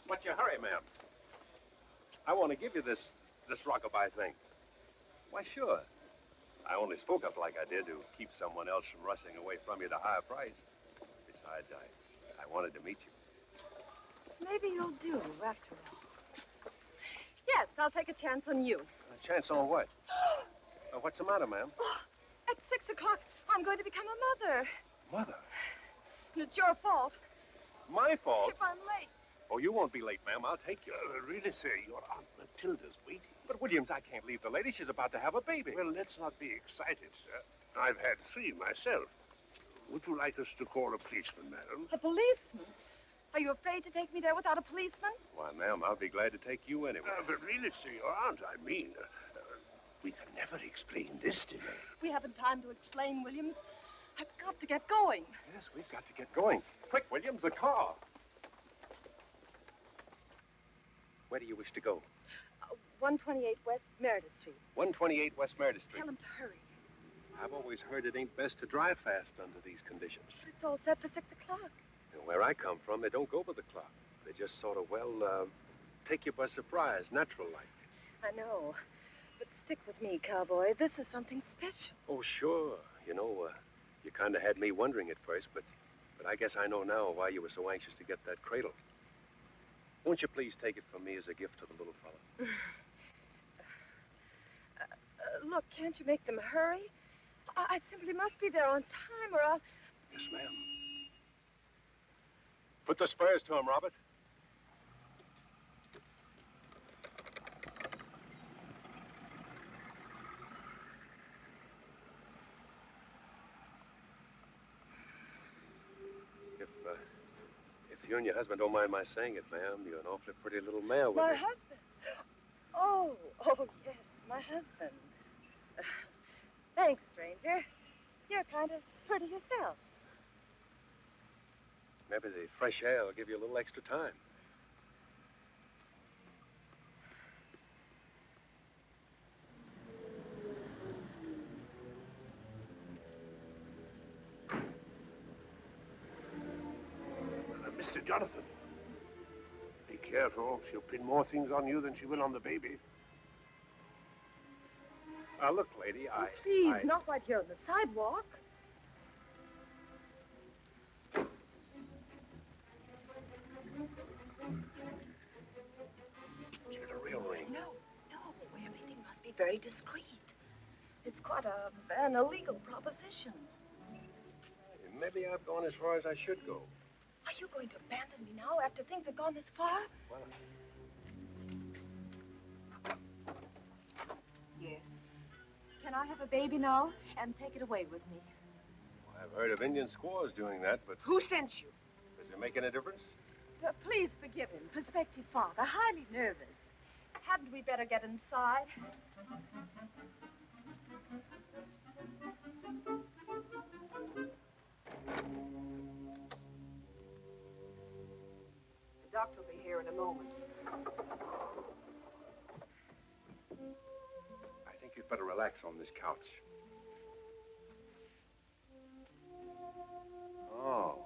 What's your hurry, ma'am? I want to give you this rockabye thing. Why, sure. I only spoke up like I did to keep someone else from rushing away from you at a higher price. Besides, I wanted to meet you. Maybe you'll do, after all. Yes, I'll take a chance on you. A chance on what? What's the matter, ma'am? Oh, at 6 o'clock, I'm going to become a mother. Mother? And it's your fault. My fault? If I'm late. Oh, you won't be late, ma'am. I'll take you. Really, sir, your Aunt Matilda's waiting. But, Williams, I can't leave the lady. She's about to have a baby. Well, let's not be excited, sir. I've had 3 myself. Would you like us to call a policeman, madam? A policeman? Are you afraid to take me there without a policeman? Why, ma'am, I'll be glad to take you anyway. But really, sir, your aunt, I mean, we can never explain this delay. We haven't time to explain, Williams. I've got to get going. Yes, we've got to get going. Quick, Williams, the car. Where do you wish to go? 128 West Meredith Street. 128 West Meredith Street. Tell him to hurry. I've always heard it ain't best to drive fast under these conditions. But it's all set for 6 o'clock. And where I come from, they don't go by the clock. They just sort of, take you by surprise, natural-like. I know. But stick with me, cowboy. This is something special. Oh, sure. You know, you kind of had me wondering at first, but I guess I know now why you were so anxious to get that cradle. Won't you please take it from me as a gift to the little fella? Look, can't you make them hurry? I simply must be there on time, or I'll... Yes, ma'am. Put the spurs to him, Robert. If you and your husband don't mind my saying it, ma'am, you're an awfully pretty little mare with My me. husband? Oh, yes, my husband. Thanks, stranger. You're kind of pretty yourself. Maybe the fresh air will give you a little extra time. Mr. Jonathan. Be careful. She'll pin more things on you than she will on the baby. Look, lady, Please, not right here on the sidewalk. Give it a real ring. No. Everything must be very discreet. It's quite an illegal proposition. Maybe I've gone as far as I should go. Are you going to abandon me now after things have gone this far? Well, Yes. Can I have a baby now and take it away with me? I've heard of Indian squaws doing that, but Who sent you? does it make any difference? Please forgive him, prospective father. Highly nervous. Hadn't we better get inside? The doctor will be here in a moment. I think you'd better relax on this couch. Oh.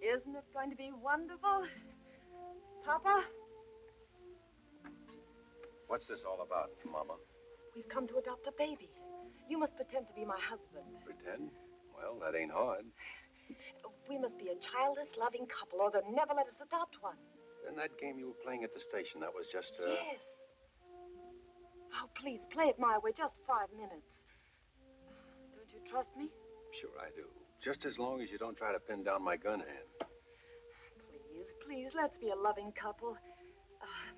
Isn't it going to be wonderful? Papa? What's this all about, Mama? We've come to adopt a baby. You must pretend to be my husband. Pretend? Well, that ain't hard. We must be a childless, loving couple, or they'll never let us adopt one. And that game you were playing at the station, that was just, Yes. Oh, please, play it my way, just 5 minutes. Don't you trust me? Sure I do. Just as long as you don't try to pin down my gun hand. Please, let's be a loving couple.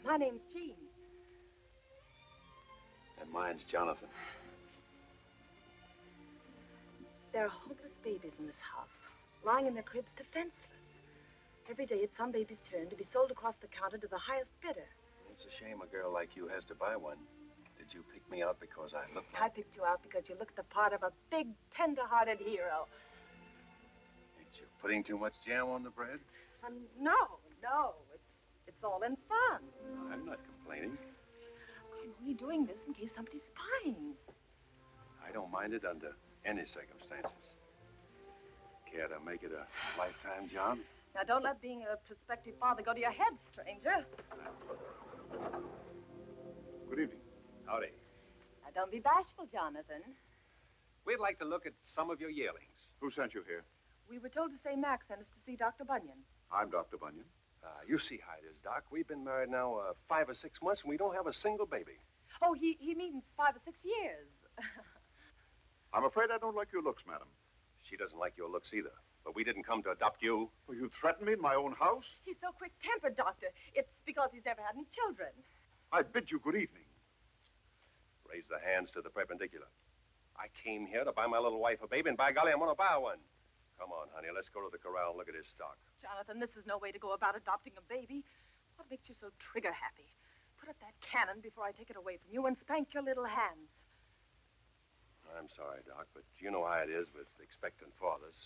My name's Jean. And mine's Jonathan. There are hopeless babies in this house, lying in their cribs defenseless. Every day it's some baby's turn to be sold across the counter to the highest bidder. It's a shame a girl like you has to buy one. Did you pick me out because I look I picked you out because you look the part of a big, tender-hearted hero. Ain't you putting too much jam on the bread? No. It's all in fun. I'm not complaining. I'm only doing this in case somebody's spying. I don't mind it under any circumstances. Care to make it a lifetime job? Now, don't let being a prospective father go to your head, stranger. Good evening. Howdy. Now, don't be bashful, Jonathan. We'd like to look at some of your yearlings. Who sent you here? We were told to say Max sent us to see Dr. Bunyan. I'm Dr. Bunyan. You see how it is, Doc. We've been married now 5 or 6 months, and we don't have a single baby. Oh, he means 5 or 6 years. I'm afraid I don't like your looks, madam. She doesn't like your looks either. But we didn't come to adopt you. Well, you threaten me in my own house? He's so quick-tempered, Doctor. It's because he's never had any children. I bid you good evening. Raise the hands to the perpendicular. I came here to buy my little wife a baby, and by golly, I'm going to buy one. Come on, honey, let's go to the corral and look at his stock. Jonathan, this is no way to go about adopting a baby. What makes you so trigger-happy? Put up that cannon before I take it away from you and spank your little hands. I'm sorry, Doc, but you know how it is with expectant fathers.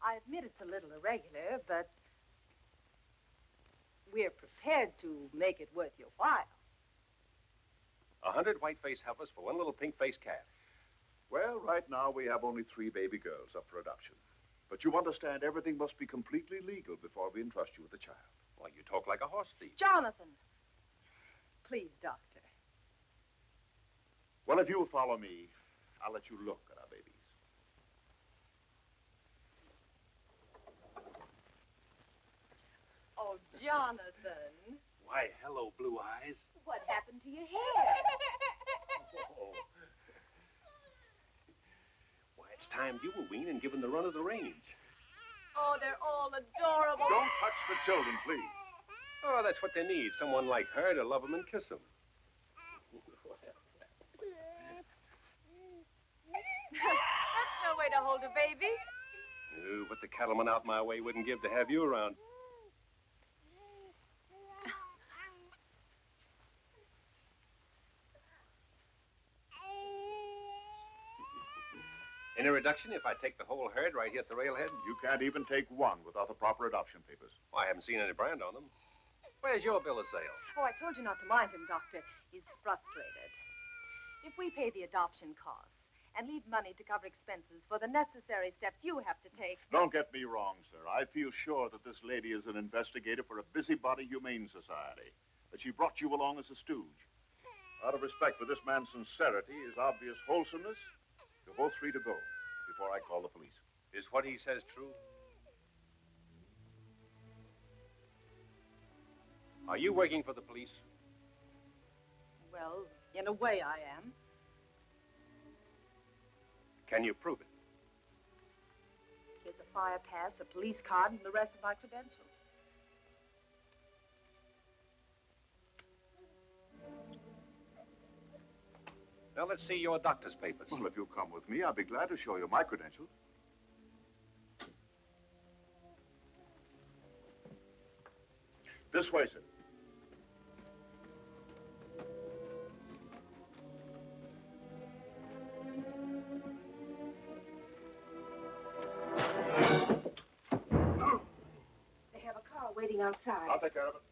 I admit it's a little irregular, but we're prepared to make it worth your while. 100 white-faced heifers for one little pink-faced calf. Well, right now we have only 3 baby girls up for adoption. But you understand everything must be completely legal before we entrust you with a child. Well, you talk like a horse thief. Jonathan. Please, Doctor. Well, if you'll follow me, I'll let you look at our babies. Oh, Jonathan. Why, hello, Blue Eyes. What happened to your hair? Oh. Why, it's time you were weaned and given the run of the range. Oh, they're all adorable. Don't touch the children, please. Oh, that's what they need. Someone like her to love them and kiss them. That's no way to hold a baby. Oh, but the cattleman out my way wouldn't give to have you around. Any reduction if I take the whole herd right here at the railhead? You can't even take one without the proper adoption papers. Well, I haven't seen any brand on them. Where's your bill of sale? Oh, I told you not to mind him, Doctor. He's frustrated. If we pay the adoption costs and leave money to cover expenses for the necessary steps you have to take... Don't get me wrong, sir. I feel sure that this lady is an investigator for a busybody humane society, that she brought you along as a stooge. Out of respect for this man's sincerity, his obvious wholesomeness, you're both free to go before I call the police. Is what he says true? Are you working for the police? Well, in a way I am. Can you prove it? Here's a fire pass, a police card, and the rest of my credentials. Now, let's see your doctor's papers. Well, if you'll come with me, I'll be glad to show you my credentials. This way, sir. They have a car waiting outside. I'll take care of it.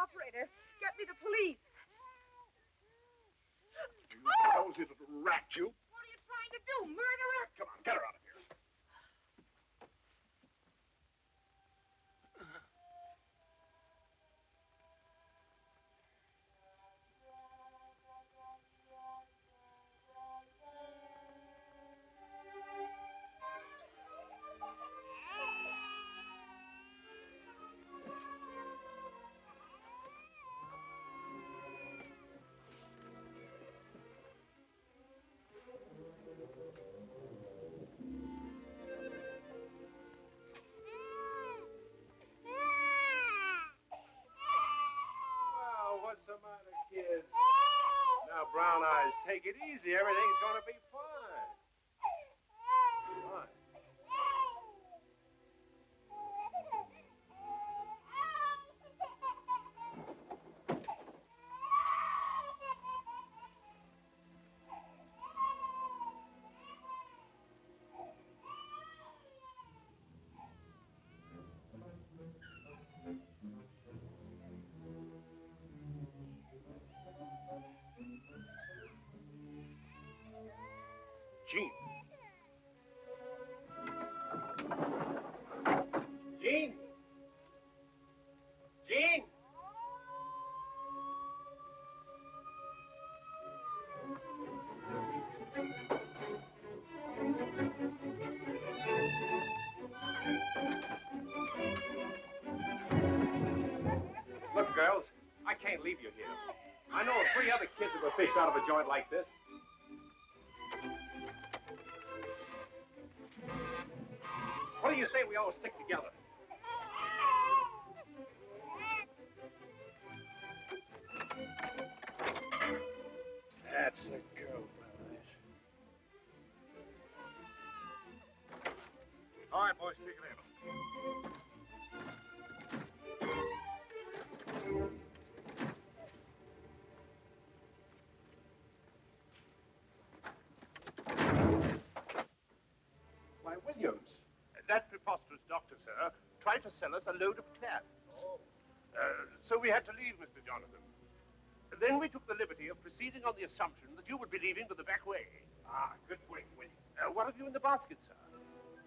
Operator, get me the police. You nosy little rat, you. What are you trying to do, murderer? Come on, get her out of here. Well, what's the matter, kids? Now, Brown Eyes, take it easy. Everything's going to be fine. Fine. Gene. Gene. Gene. Look, girls, I can't leave you here. I know of 3 other kids that were fished out of a joint like this. What do you say we all stick together? That's the girl, brothers. All right, boys, take it in. Why, Williams. That preposterous doctor, sir, tried to sell us a load of clams. So we had to leave, Mr. Jonathan. Then we took the liberty of proceeding on the assumption that you would be leaving for the back way. Ah, good point, Williams. What have you in the basket, sir?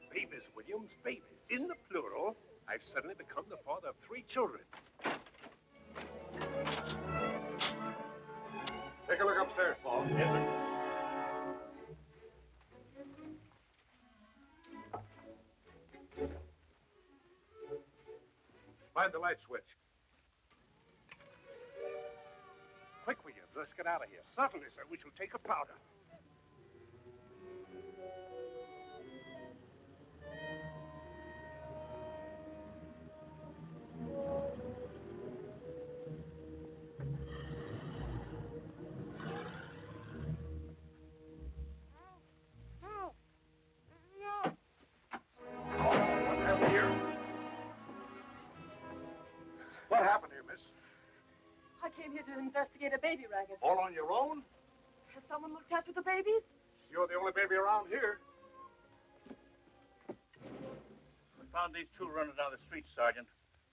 Babies, Williams, babies. In the plural. I've suddenly become the father of 3 children. Take a look upstairs, Paul. Yes, sir. Find the light switch. Quick, Williams, let's get out of here. Certainly, sir. We shall take a powder. here to investigate a baby racket. All on your own? Has someone looked after the babies? You're the only baby around here. We found these two running down the street, Sergeant.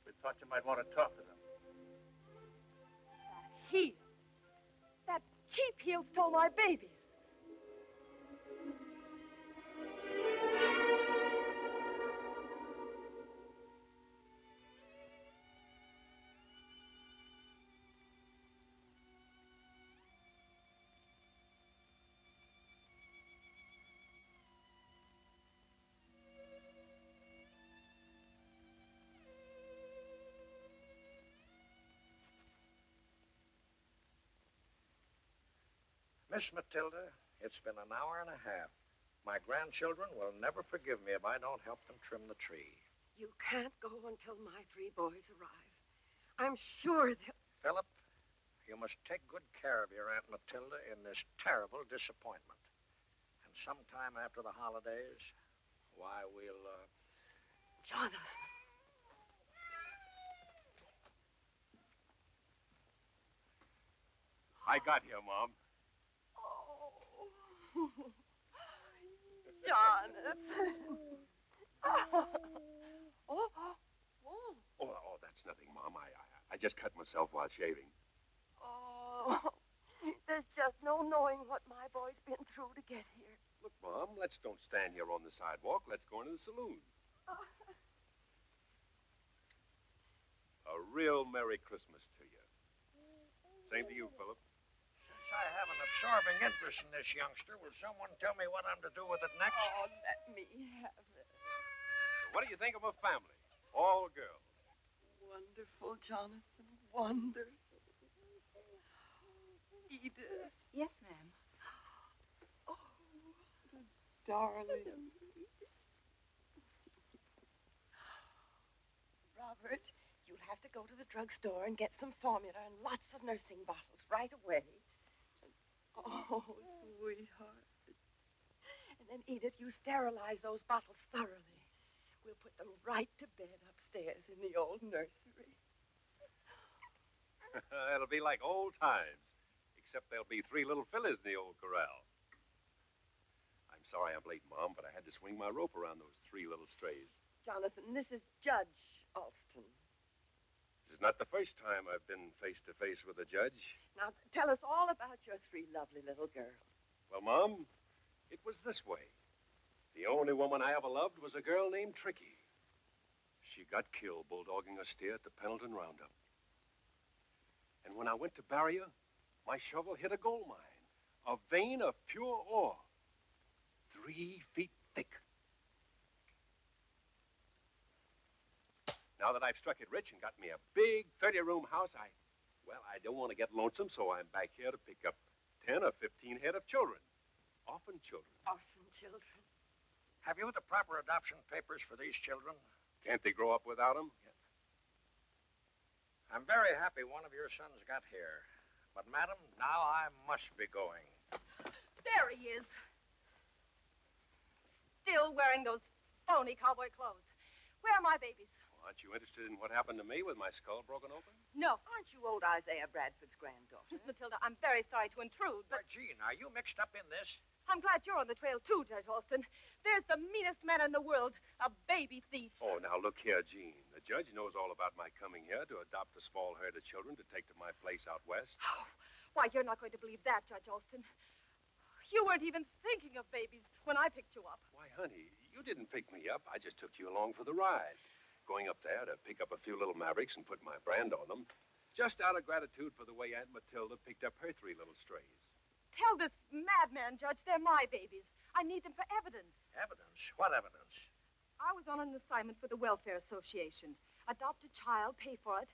We thought you might want to talk to them. Heel. That cheap heel stole my babies. Miss Matilda, it's been an hour and a half. My grandchildren will never forgive me if I don't help them trim the tree. You can't go until my 3 boys arrive. I'm sure they'll... Philip, you must take good care of your Aunt Matilda in this terrible disappointment. And sometime after the holidays, why, we'll, Jonathan. I got here, Mom. Jonathan. Oh, that's nothing, Mom. I just cut myself while shaving. Oh, there's just no knowing what my boy's been through to get here. Look, Mom, let's don't stand here on the sidewalk. Let's go into the saloon. A real Merry Christmas to you. Same to you, Philip. Since I have an absorbing interest in this youngster, will someone tell me what I'm to do with it next? Oh, let me have it. So what do you think of a family? All girls. Wonderful, Jonathan. Wonderful. Edith. Yes, ma'am. Oh, the darling. Robert, you'll have to go to the drugstore and get some formula and lots of nursing bottles right away. Oh, sweetheart. And then, Edith, you sterilize those bottles thoroughly. We'll put them right to bed upstairs in the old nursery. It'll be like old times, except there'll be 3 little fillies in the old corral. I'm sorry I'm late, Mom, but I had to swing my rope around those 3 little strays. Jonathan, this is Judge Alston. This is not the first time I've been face to face with a judge. Now, tell us all about your 3 lovely little girls. Well, Mom, it was this way. The only woman I ever loved was a girl named Tricky. She got killed bulldogging a steer at the Pendleton Roundup. And when I went to bury her, my shovel hit a gold mine, a vein of pure ore, 3 feet thick. Now that I've struck it rich and got me a big 30-room house, I don't want to get lonesome, so I'm back here to pick up 10 or 15 head of children. Orphan children. Orphan children. Have you the proper adoption papers for these children? Can't they grow up without them? I'm very happy one of your sons got here. But, madam, now I must be going. There he is. Still wearing those phony cowboy clothes. Where are my babies? Well, aren't you interested in what happened to me with my skull broken open? No. Aren't you old Isaiah Bradford's granddaughter? Miss Matilda, I'm very sorry to intrude, but... Why, Jean, are you mixed up in this? I'm glad you're on the trail, too, Judge Alston. There's the meanest man in the world, a baby thief. Oh, now look here, Jean. The judge knows all about my coming here to adopt a small herd of children to take to my place out west. Oh, why, you're not going to believe that, Judge Alston. You weren't even thinking of babies when I picked you up. Why, honey, you didn't pick me up. I just took you along for the ride. Going up there to pick up a few little mavericks and put my brand on them, just out of gratitude for the way Aunt Matilda picked up her 3 little strays. Tell this madman, Judge, they're my babies. I need them for evidence. Evidence? What evidence? I was on an assignment for the Welfare Association. Adopt a child, pay for it,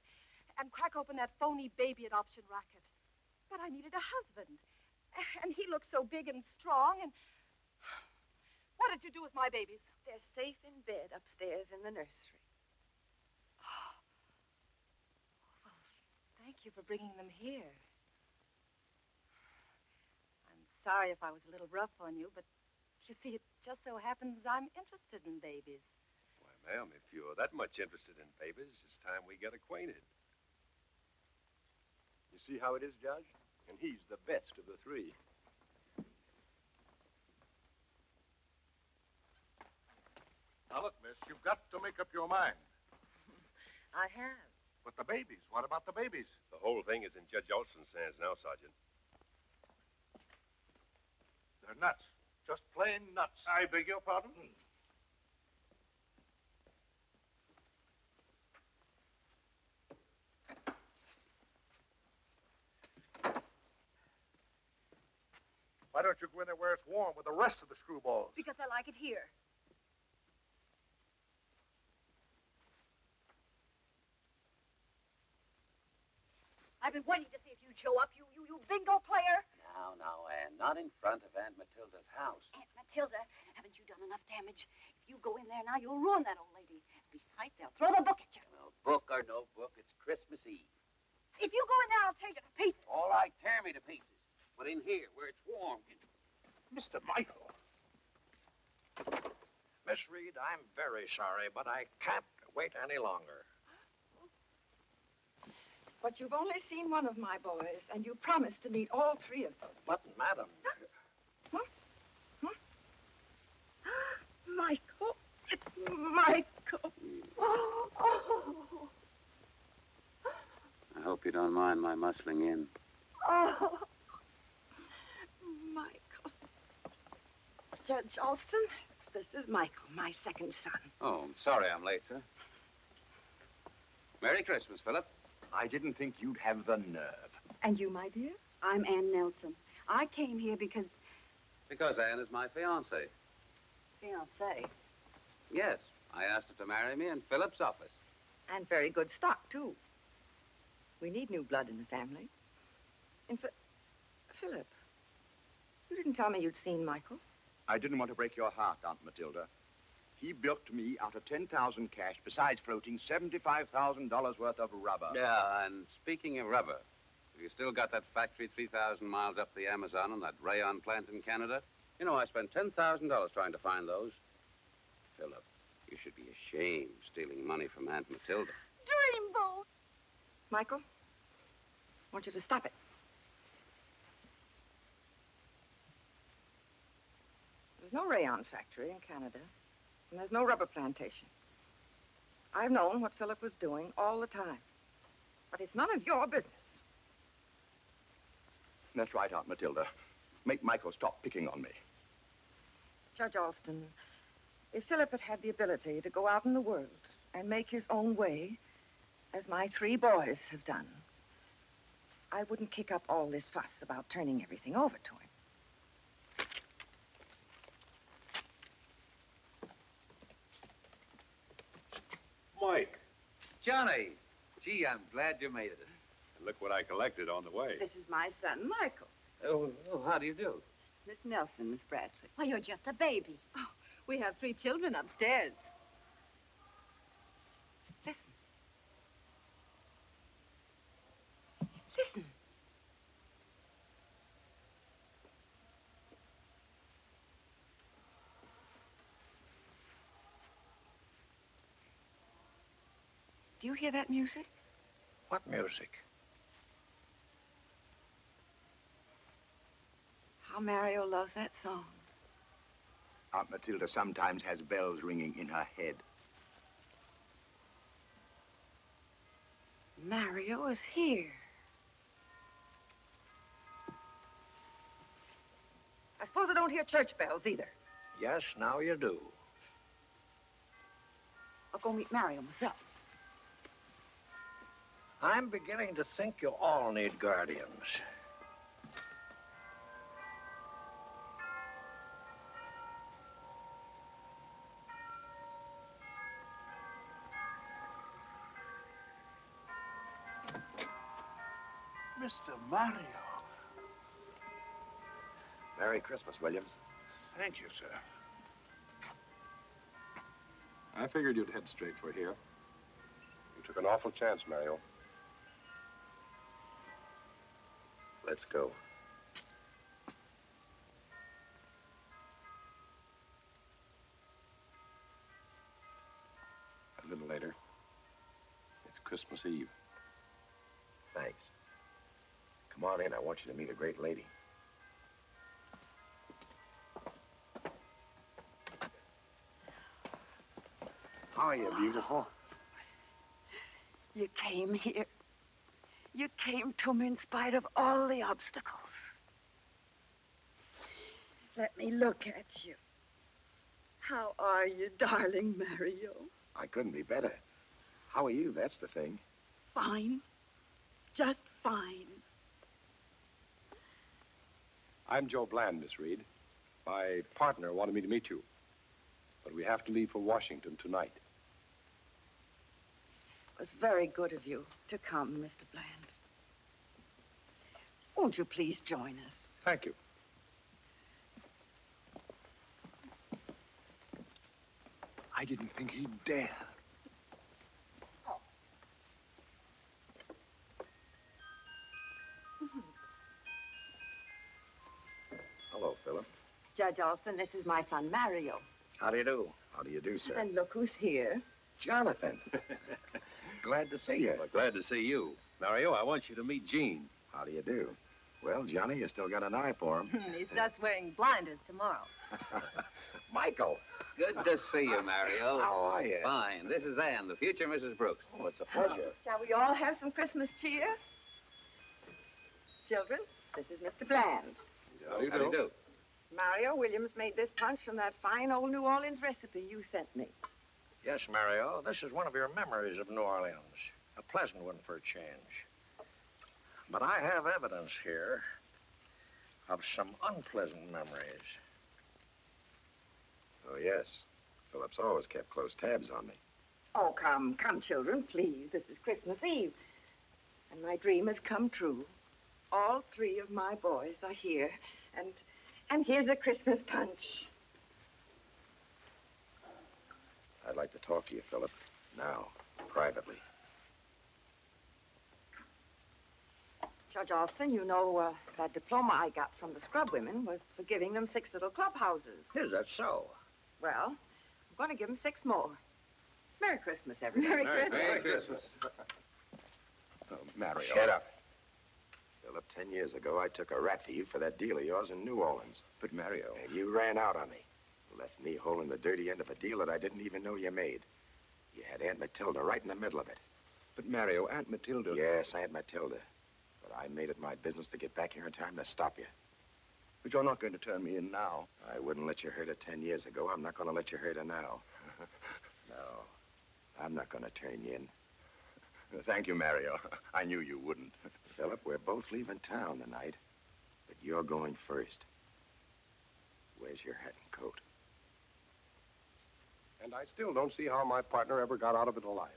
and crack open that phony baby adoption racket. But I needed a husband. And he looked so big and strong, and... What did you do with my babies? They're safe in bed upstairs in the nursery. Well, thank you for bringing them here. I'm sorry if I was a little rough on you, but you see, it just so happens I'm interested in babies. Why, ma'am, if you're that much interested in babies, it's time we get acquainted. You see how it is, Judge? And he's the best of the three. Now, look, miss, you've got to make up your mind. I have. But the babies, what about the babies? The whole thing is in Judge Olson's hands now, Sergeant. They're nuts. Just plain nuts. I beg your pardon? Why don't you go in there where it's warm with the rest of the screwballs? Because I like it here. I've been waiting to see if you'd show up, you bingo player. Now, Anne, not in front of Aunt Matilda's house. Aunt Matilda, haven't you done enough damage? If you go in there now, you'll ruin that old lady. Besides, they'll throw the book at you. Well, book or no book, it's Christmas Eve. If you go in there, I'll tear you to pieces. All right, tear me to pieces. But in here, where it's warm. Mr. Michael. Miss Reid, I'm very sorry, but I can't wait any longer. But you've only seen one of my boys, and you promised to meet all three of them. But, madam... Michael. It's Michael. Oh. I hope you don't mind my muscling in. Oh. Michael. Judge Alston, this is Michael, my second son. Oh, I'm sorry I'm late, sir. Merry Christmas, Philip. I didn't think you'd have the nerve. And you, my dear? I'm Ann Nelson. I came here because... Because Anne is my fiancée. Fiancé? Yes, I asked her to marry me in Philip's office. And very good stock, too. We need new blood in the family. And Philip, you didn't tell me you'd seen Michael. I didn't want to break your heart, Aunt Matilda. He bilked me out of $10,000 cash, besides floating $75,000 worth of rubber. Yeah, and speaking of rubber, have you still got that factory 3,000 miles up the Amazon and that rayon plant in Canada? You know, I spent $10,000 trying to find those. Philip, you should be ashamed stealing money from Aunt Matilda. Dreamboat! Michael, I want you to stop it. There's no rayon factory in Canada, and there's no rubber plantation. I've known what Philip was doing all the time, but it's none of your business. That's right, Aunt Matilda. Make Michael stop picking on me. Judge Alston, if Philip had had the ability to go out in the world and make his own way, as my three boys have done, I wouldn't kick up all this fuss about turning everything over to him. Mike. Johnny! Gee, I'm glad you made it. And look what I collected on the way. This is my son, Michael. Oh, how do you do? Miss Nelson, Miss Bradley. Why, you're just a baby. Oh, we have 3 children upstairs. Listen. Listen. Do you hear that music? What music? How Mario loves that song. Aunt Matilda sometimes has bells ringing in her head. Mario is here. I suppose I don't hear church bells either. Yes, now you do. I'll go meet Mario myself. I'm beginning to think you all need guardians. Mr. Mario. Merry Christmas, Williams. Thank you, sir. I figured you'd head straight for here. You took an awful chance, Mario. Let's go. A little later. It's Christmas Eve. Thanks. Come on in. I want you to meet a great lady. How are you, beautiful? You came here. You came to me in spite of all the obstacles. Let me look at you. How are you, darling Mario? I couldn't be better. How are you? That's the thing. Fine. Just fine. I'm Joe Bland, Miss Reid. My partner wanted me to meet you. But we have to leave for Washington tonight. It was very good of you to come, Mr. Bland. Won't you please join us? Thank you. I didn't think he'd dare. Hello, Philip. Judge Alston, this is my son, Mario. How do you do? How do you do, sir? And look who's here. Jonathan. Glad to see you. Well, glad to see you. Mario, I want you to meet Jean. How do you do? Well, Johnny, you still got an eye for him. He starts wearing blinders tomorrow. Michael. Good to see you, Mario. How are you? Fine. This is Anne, the future Mrs. Brooks. Oh, it's a pleasure. Shall we all have some Christmas cheer? Children, this is Mr. Bland. How do you How do you do? Mario Williams made this punch from that fine old New Orleans recipe you sent me. Yes, Mario, this is one of your memories of New Orleans. A pleasant one for a change. But I have evidence here of some unpleasant memories. Oh, yes. Philip's always kept close tabs on me. Oh, come, children, please. This is Christmas Eve. And my dream has come true. All three of my boys are here. And here's a Christmas punch. I'd like to talk to you, Philip. Now, privately. Judge Alston, you know that diploma I got from the scrub women was for giving them 6 little clubhouses. Is that so? Well, I'm going to give them 6 more. Merry Christmas, everybody. Merry Christmas. Oh, Mario. Shut up. Philip, 10 years ago, I took a rat for you for that deal of yours in New Orleans. But, Mario... And you ran out on me. Left me holding the dirty end of a deal that I didn't even know you made. You had Aunt Matilda right in the middle of it. But, Mario, Aunt Matilda... Yes, Aunt Matilda. But I made it my business to get back here in time to stop you. But you're not going to turn me in now. I wouldn't let you hurt her 10 years ago. I'm not going to let you hurt her now. No, I'm not going to turn you in. Thank you, Mario. I knew you wouldn't. Philip, we're both leaving town tonight, but you're going first. Where's your hat and coat? And I still don't see how my partner ever got out of it alive.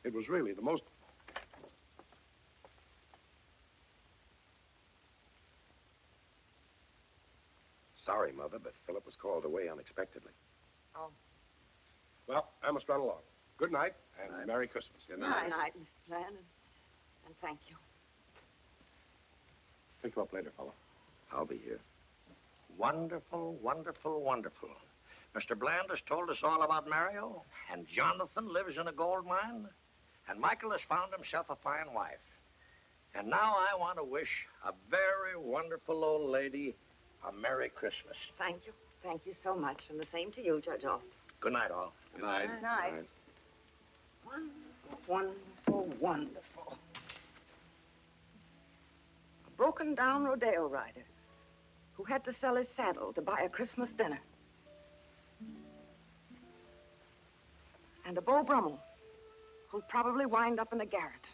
It was really the most... Sorry, Mother, but Philip was called away unexpectedly. Oh. Well, I must run along. Good night, and Merry Christmas. Good night. Good night, Mr. Bland, and thank you. Pick you up later, fella. I'll be here. Wonderful, wonderful, wonderful. Mr. Bland has told us all about Mario, and Jonathan lives in a gold mine, and Michael has found himself a fine wife. And now I want to wish a very wonderful old lady a Merry Christmas. Thank you. Thank you so much, and the same to you, Judge Alston. Good night, all. Good night. Good night. Wonderful, wonderful, wonderful. A broken-down rodeo rider who had to sell his saddle to buy a Christmas dinner. And a Beau Brummel who'll probably wind up in a garret,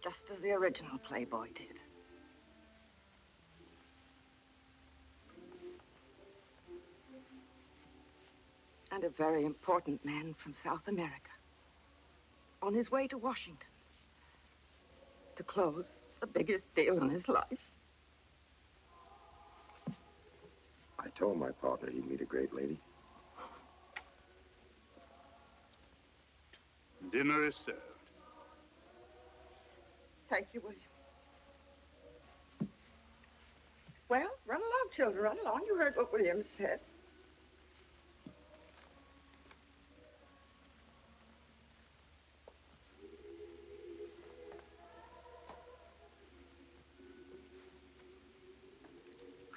just as the original Playboy did. And a very important man from South America, on his way to Washington to close the biggest deal in his life. I told my partner he'd meet a great lady. Dinner is served. Thank you, Williams. Well, run along, children, run along. You heard what Williams said.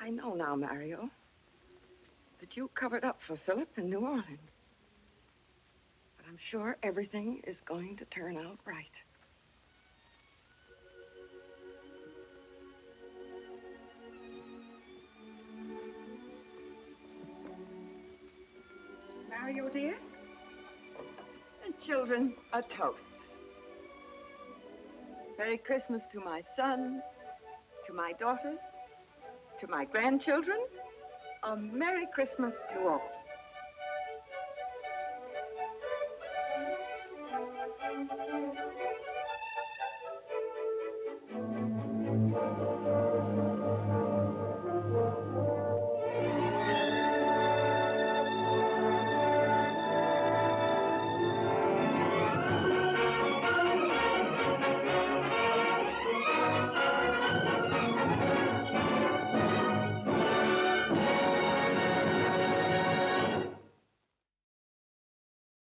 I know now, Mario, that you covered up for Philip in New Orleans. But I'm sure everything is going to turn out right. Mario, dear, and children, a toast. Merry Christmas to my son, to my daughters, to my grandchildren. A Merry Christmas to all.